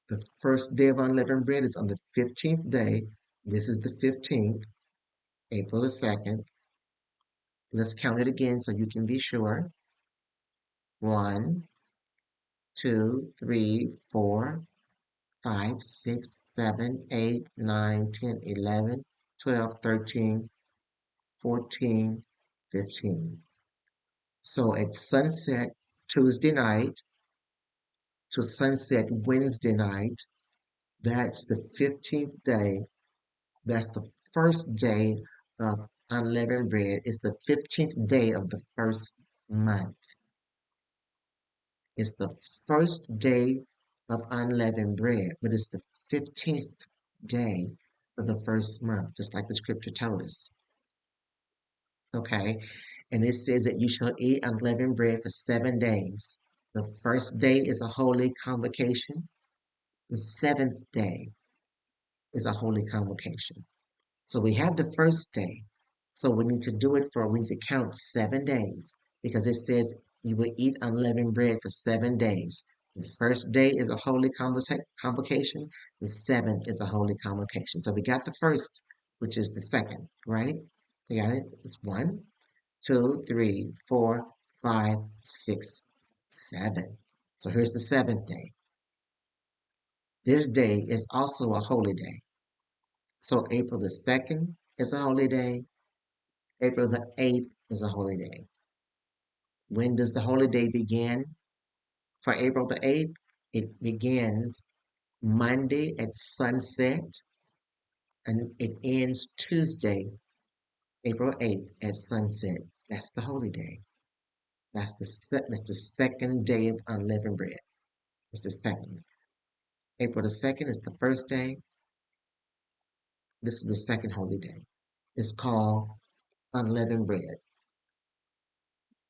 The first day of unleavened bread is on the 15th day. This is the 15th, April the 2nd. Let's count it again so you can be sure. 1, 2, 3, 4, 5, 6, 7, 8, 9, 10, 11, 12, 13, 14, 15. So at sunset Tuesday night to sunset Wednesday night, that's the 15th day. That's the first day of unleavened bread. It's the 15th day of the first month. It's the first day of unleavened bread, but it's the 15th day of the first month, just like the scripture told us. Okay? And it says that you shall eat unleavened bread for 7 days. The first day is a holy convocation. The seventh day is a holy convocation. So we have the first day. So we need to do it we need to count 7 days because it says you will eat unleavened bread for 7 days. The first day is a holy convocation. The seventh is a holy convocation. So we got the first, which is the second, right? You got it? It's 1, 2, 3, 4, 5, 6, 7. So here's the seventh day. This day is also a holy day. So April the 2nd is a holy day. April the 8th is a holy day. When does the holy day begin? For April the 8th, it begins Monday at sunset and it ends Tuesday, April 8th at sunset. That's the holy day. That's the second day of unleavened bread. It's the second. April the 2nd is the first day. This is the second holy day. It's called unleavened bread.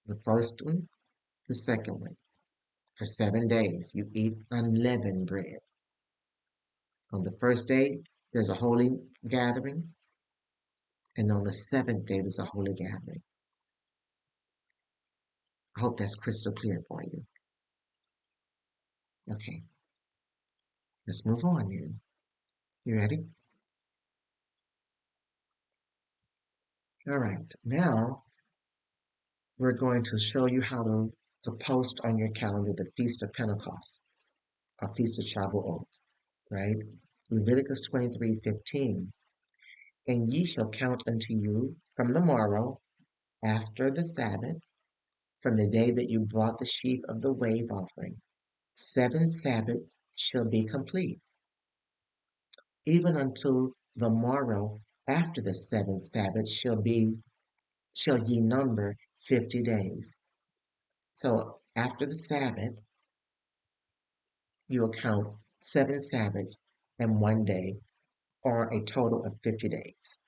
The first one, the second one. For 7 days, you eat unleavened bread. On the first day, there's a holy gathering, and on the seventh day, there's a holy gathering. I hope that's crystal clear for you. Okay, let's move on then. You ready? All right, now we're going to show you how to post on your calendar the Feast of Pentecost, or Feast of Shavuot, right? Leviticus 23:15. And ye shall count unto you from the morrow after the Sabbath, from the day that you brought the sheaf of the wave offering. 7 Sabbaths shall be complete, even until the morrow after the 7th Sabbath shall ye number 50 days. So after the Sabbath, you'll count 7 Sabbaths and 1 day, or a total of 50 days.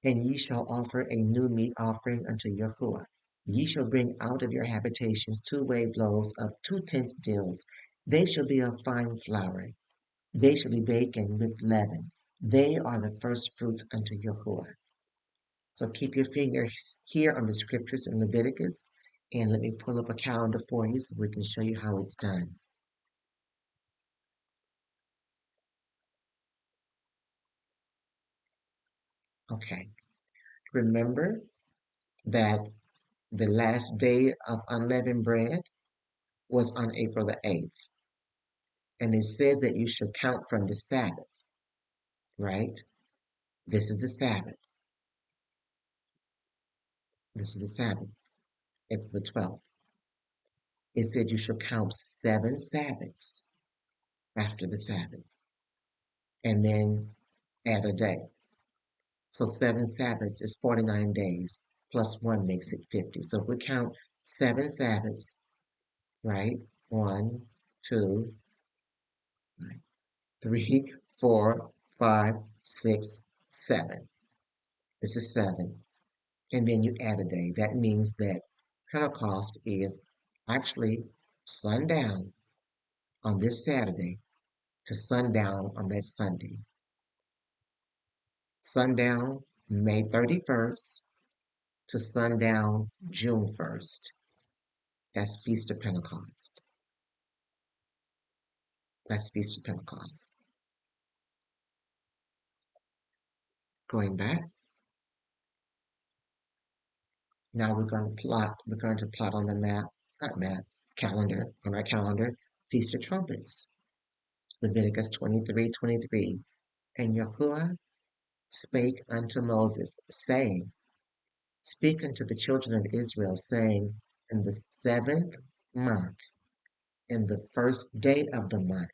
And ye shall offer a new meat offering unto YAHUAH. Ye shall bring out of your habitations 2 wave loaves of 2 tenth deals. They shall be of fine flour. They shall be baken with leaven. They are the first fruits unto YAHUAH. So keep your fingers here on the scriptures in Leviticus, and let me pull up a calendar for you so we can show you how it's done. Okay. Remember that the last day of unleavened bread was on April the 8th. And it says that you should count from the Sabbath, right? This is the Sabbath. This is the Sabbath, April the 12th. It said you should count 7 Sabbaths after the Sabbath and then add a day. So 7 Sabbaths is 49 days plus 1 makes it 50. So if we count 7 Sabbaths, right? 1, 2, 3, 4, 5, 6, 7. This is 7. And then you add a day. That means that Pentecost is actually sundown on this Saturday to sundown on that Sunday. Sundown May 31st to sundown June 1st. That's Feast of Pentecost. That's Feast of Pentecost. Going back. Now we're going to plot on the calendar, on our calendar, Feast of Trumpets. Leviticus 23:23. And YAHUAH spake unto Moses, saying, Speak unto the children of Israel, saying, In the 7th month, in the first day of the month,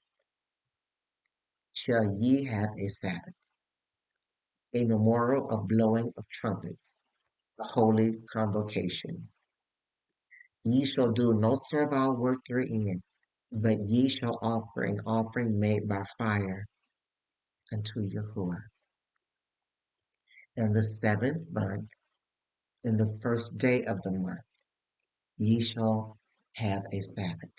shall ye have a Sabbath, a memorial of blowing of trumpets, a holy convocation. Ye shall do no servile work therein, but ye shall offer an offering made by fire unto YAHUAH. In the 7th month, in the first day of the month, ye shall have a Sabbath.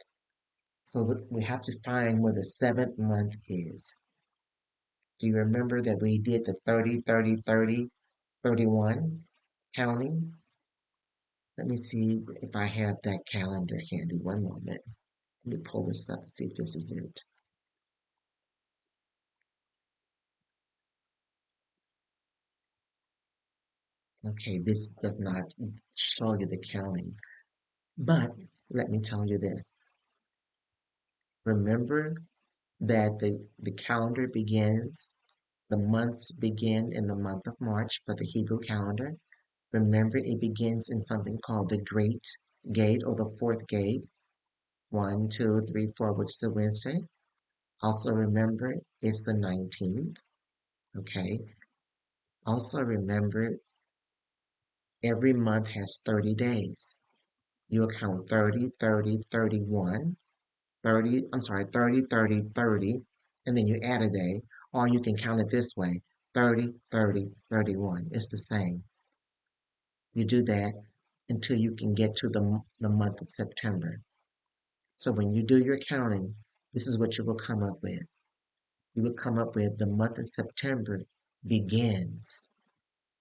So that we have to find where the 7th month is. Do you remember that we did the 30, 30, 30, 31 counting? Let me see if I have that calendar handy. One moment. Let me pull this up and see if this is it. Okay, this does not show you the counting. But let me tell you this. Remember that the calendar begins, the months begin in the month of March for the Hebrew calendar. Remember, it begins in something called the Great Gate or the Fourth Gate. 1, 2, 3, 4, which is a Wednesday. Also remember, it's the 19th. Okay. Also remember, every month has 30 days. You'll count 30, 30, 31, 30, I'm sorry, 30, 30, 30, and then you add a day, or you can count it this way, 30, 30, 31. It's the same. You do that until you can get to the month of September. So when you do your counting, this is what you will come up with. You will come up with the month of September begins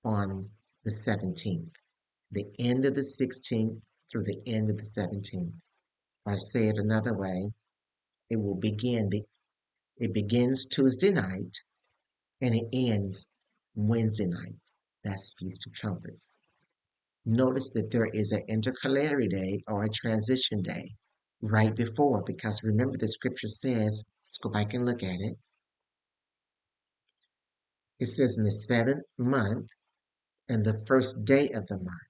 on the 17th, the end of the 16th through the end of the 17th. Or say it another way, it will begin, it begins Tuesday night and it ends Wednesday night. That's Feast of Trumpets. Notice that there is an intercalary day or a transition day right before, because remember the scripture says, let's go back and look at it. It says in the 7th month and the first day of the month,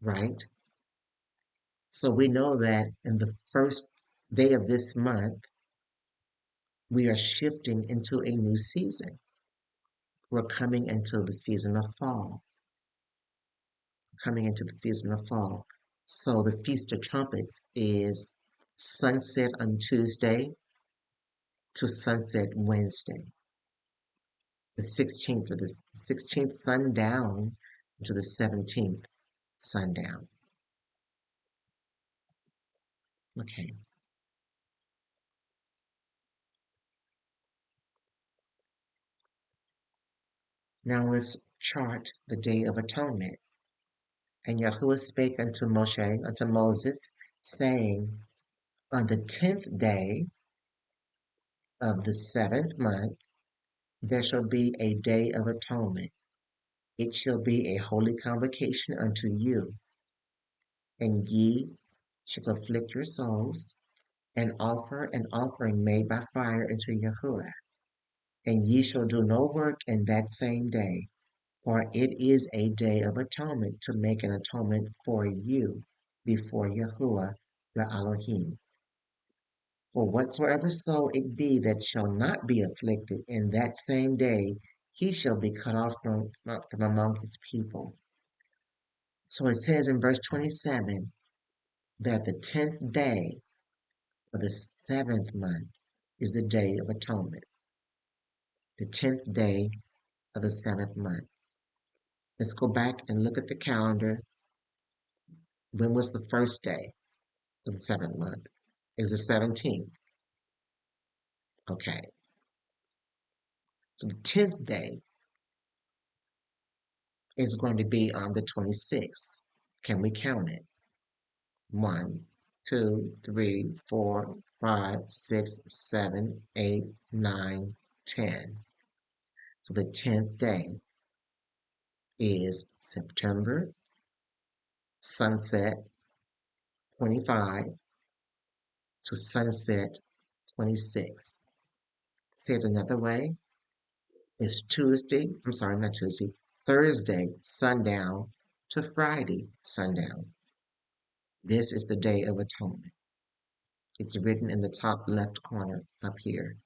right? So we know that in the first day of this month, we are shifting into a new season. We're coming into the season of fall. Coming into the season of fall. So the Feast of Trumpets is sunset on Tuesday to sunset Wednesday. The 16th or the 16th sundown to the 17th sundown. Okay. Now let's chart the Day of Atonement. And Yahuwah spake unto Moses, saying, on the 10th day of the 7th month, there shall be a day of atonement. It shall be a holy convocation unto you, and ye shall afflict your souls, and offer an offering made by fire unto Yahuwah. And ye shall do no work in that same day, for it is a day of atonement to make an atonement for you before Yahuwah your Elohim. For whatsoever soul it be that shall not be afflicted in that same day, he shall be cut off from among his people. So it says in verse 27 that the 10th day of the 7th month is the Day of Atonement. The 10th day of the 7th month. Let's go back and look at the calendar. When was the first day of the 7th month? Is the 17th. Okay. So the 10th day is going to be on the 26th. Can we count it? 1, 2, 3, 4, 5, 6, 7, 8, 9, 10. So the 10th day is September sunset 25 to sunset 26. Say it another way. It's Thursday sundown to Friday sundown. This is the Day of Atonement. It's written in the top left corner up here.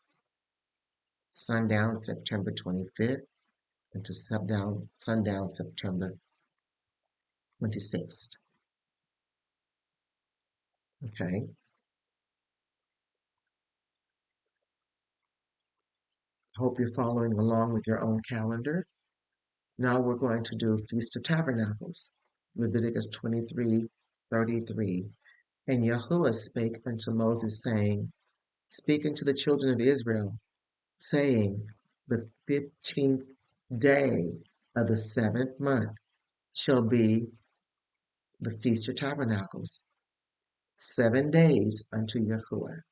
Sundown September 25th and to sundown September 26th. Okay. Hope you're following along with your own calendar. Now we're going to do Feast of Tabernacles, Leviticus 23:33. And Yahuwah spake unto Moses, saying, speak unto the children of Israel, saying, the 15th day of the 7th month shall be the Feast of Tabernacles, 7 days unto Yahuwah.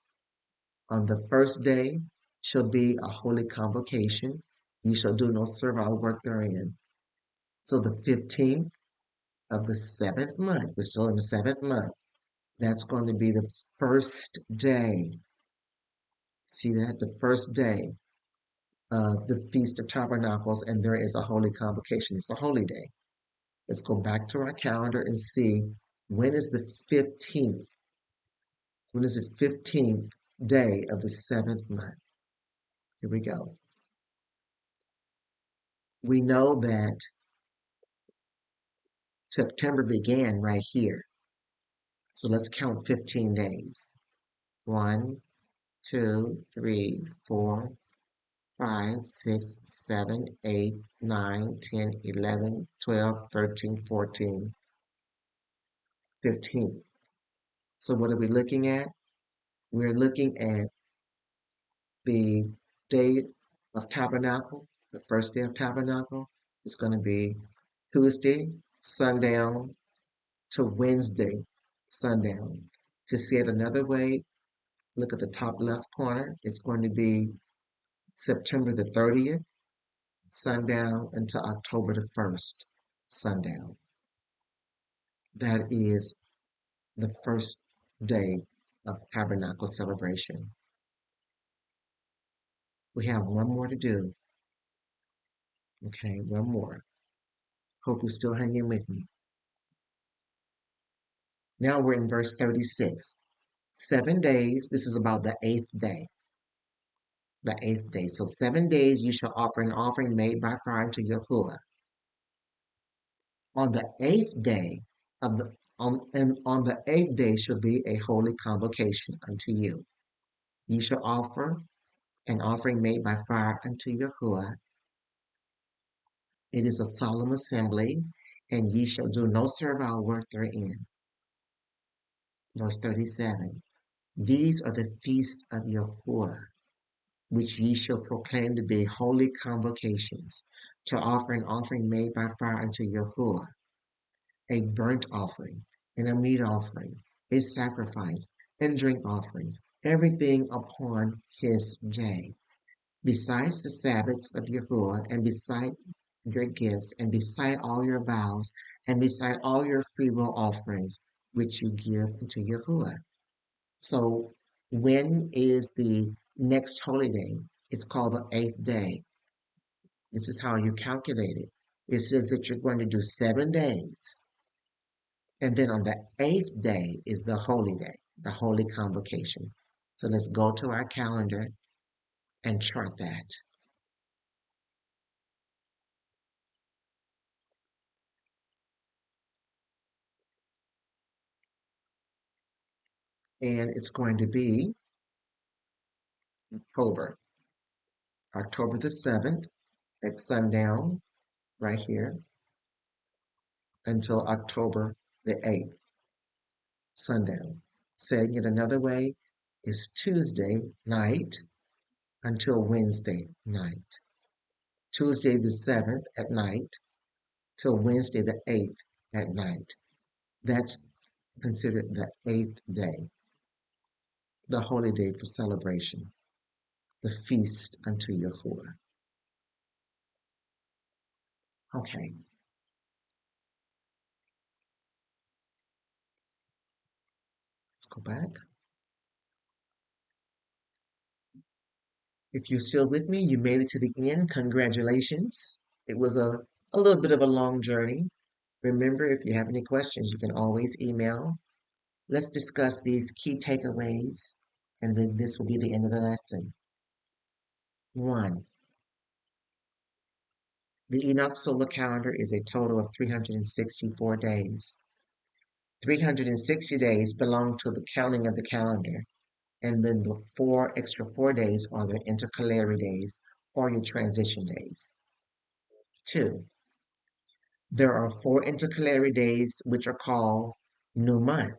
On the first day shall be a holy convocation. Ye shall do no servile work therein. So the 15th of the 7th month, we're still in the 7th month, that's going to be the first day. See that? The first day of the Feast of Tabernacles, and there is a holy convocation. It's a holy day. Let's go back to our calendar and see when is the 15th. When is the 15th day of the 7th month? Here we go. We know that September began right here. So let's count 15 days. 1, 2, 3, 4, 5, 6, 7, 8, 9, 10, 11, 12, 13, 14, 15. So what are we looking at? We're looking at the day of Tabernacle, the first day of Tabernacle. It's going to be Tuesday, sundown, to Wednesday, sundown. To see it another way, look at the top left corner. It's going to be September the 30th, sundown, until October the 1st, sundown. That is the first day of Tabernacle celebration. We have one more to do. Okay, one more. Hope you're still hanging with me. Now we're in verse 36. 7 days, this is about the 8th day. The 8th day. So 7 days you shall offer an offering made by fire to Yahuwah. On the 8th day on the 8th day shall be a holy convocation unto you. Ye shall offer an offering made by fire unto Yahuwah. It is a solemn assembly, and ye shall do no servile work therein. Verse 37. These are the feasts of Yahuwah, which ye shall proclaim to be holy convocations, to offer an offering made by fire unto Yahuwah, a burnt offering, and a meat offering, a sacrifice, and drink offerings, everything upon his day. Besides the Sabbaths of Yahuwah, and beside your gifts, and beside all your vows, and beside all your freewill offerings, which you give unto Yahuwah. So, when is the next holy day? It's called the eighth day. This is how you calculate it. It says that you're going to do 7 days. And then on the eighth day is the holy day, the holy convocation. So let's go to our calendar and chart that. And it's going to be October the 7th at sundown, right here, until October the 8th, sundown. Saying it another way is Tuesday night until Wednesday night. Tuesday the 7th at night till Wednesday the 8th at night. That's considered the eighth day, the holy day for celebration, the feast unto Yahuwah. Okay, let's go back. If you're still with me, you made it to the end. Congratulations. It was a little bit of a long journey. Remember, if you have any questions, you can always email. Let's discuss these key takeaways, and then this will be the end of the lesson. 1. The Enoch solar calendar is a total of 364 days. 360 days belong to the counting of the calendar, and then the 4 extra 4 days are the intercalary days or your transition days. 2. There are 4 intercalary days which are called new month.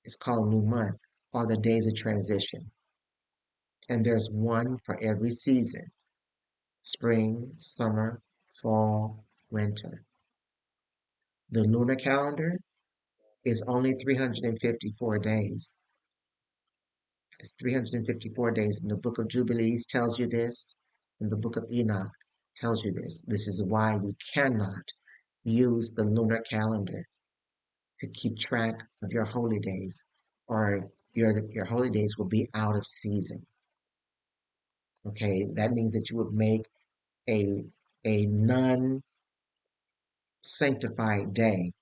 It's called new month, or the days of transition. And there's one for every season: spring, summer, fall, winter. The lunar calendar is only 354 days. It's 354 days. And the book of Jubilees tells you this, and the book of Enoch tells you this. This is why you cannot use the lunar calendar to keep track of your holy days, or your holy days will be out of season. Okay, that means that you would make a non-sanctified day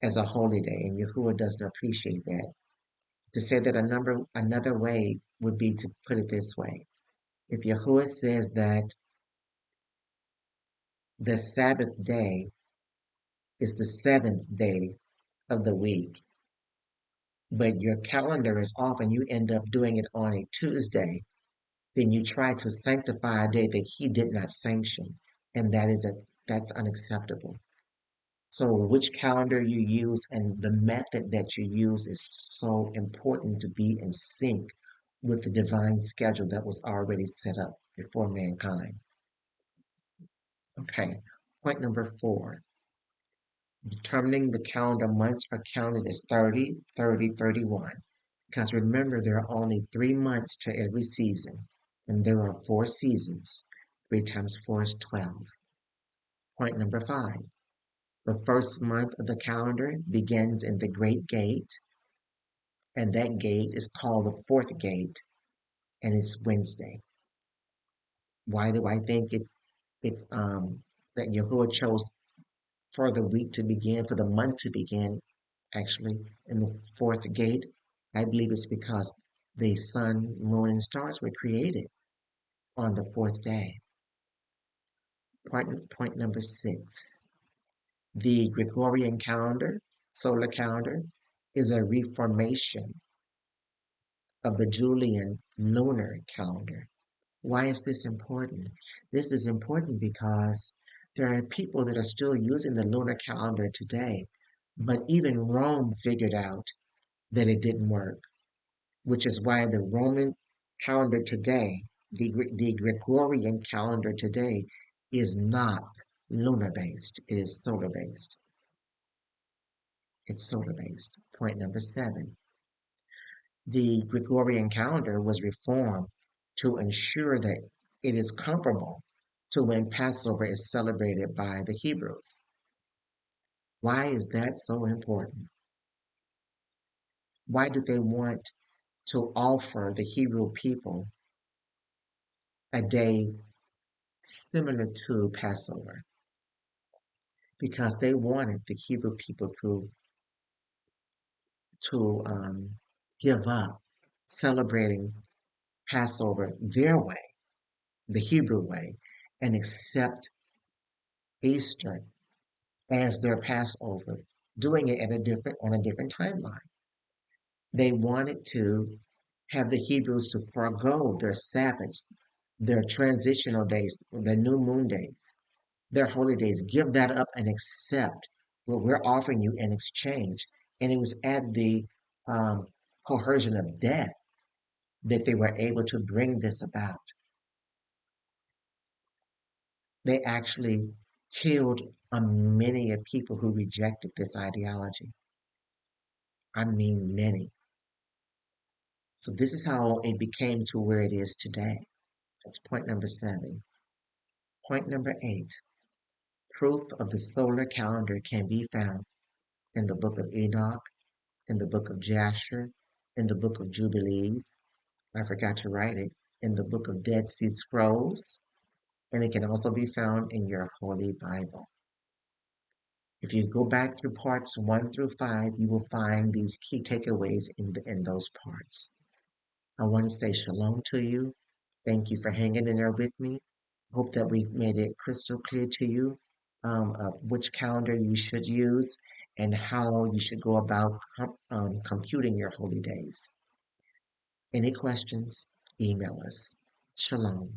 as a holy day, and Yahuwah doesn't appreciate that. To say that another way would be to put it this way. If Yahuwah says that the Sabbath day is the seventh day of the week, but your calendar is off and you end up doing it on a Tuesday, then you try to sanctify a day that he did not sanction, and that's unacceptable. So which calendar you use and the method that you use is so important to be in sync with the divine schedule that was already set up before mankind. Okay, point number 4. Determining the calendar months are counted as 30, 30, 31. Because remember, there are only 3 months to every season, and there are 4 seasons. 3 times 4 is 12. Point number 5. The first month of the calendar begins in the Great Gate, and that gate is called the fourth gate, and it's Wednesday. Why do I think it's that Yahuwah chose for the week to begin, for the month to begin, actually, in the fourth gate? I believe it's because the sun, moon, and stars were created on the fourth day. Point number 6. The Gregorian calendar, solar calendar, is a reformation of the Julian lunar calendar. Why is this important? This is important because there are people that are still using the lunar calendar today, but even Rome figured out that it didn't work, which is why the Roman calendar today, the Gregorian calendar today, is not lunar based, it is solar based. It's solar based. Point number 7. The Gregorian calendar was reformed to ensure that it is comparable to when Passover is celebrated by the Hebrews. Why is that so important? Why do they want to offer the Hebrew people a day similar to Passover? Because they wanted the Hebrew people to give up celebrating Passover their way, the Hebrew way, and accept Easter as their Passover, doing it on a different timeline. They wanted to have the Hebrews to forego their Sabbaths, their transitional days, their new moon days, their holy days, give that up and accept what we're offering you in exchange. And it was at the um, coercion of death that they were able to bring this about. They actually killed many of people who rejected this ideology. I mean, many. So this is how it became to where it is today. That's point number 7. Point number 8. Proof of the solar calendar can be found in the book of Enoch, in the book of Jasher, in the book of Jubilees. I forgot to write it. In the book of Dead Sea Scrolls. And it can also be found in your Holy Bible. If you go back through parts 1 through 5, you will find these key takeaways in those parts. I want to say shalom to you. Thank you for hanging in there with me. Hope that we've made it crystal clear to you of which calendar you should use and how you should go about computing your holy days. Any questions? Email us. Shalom.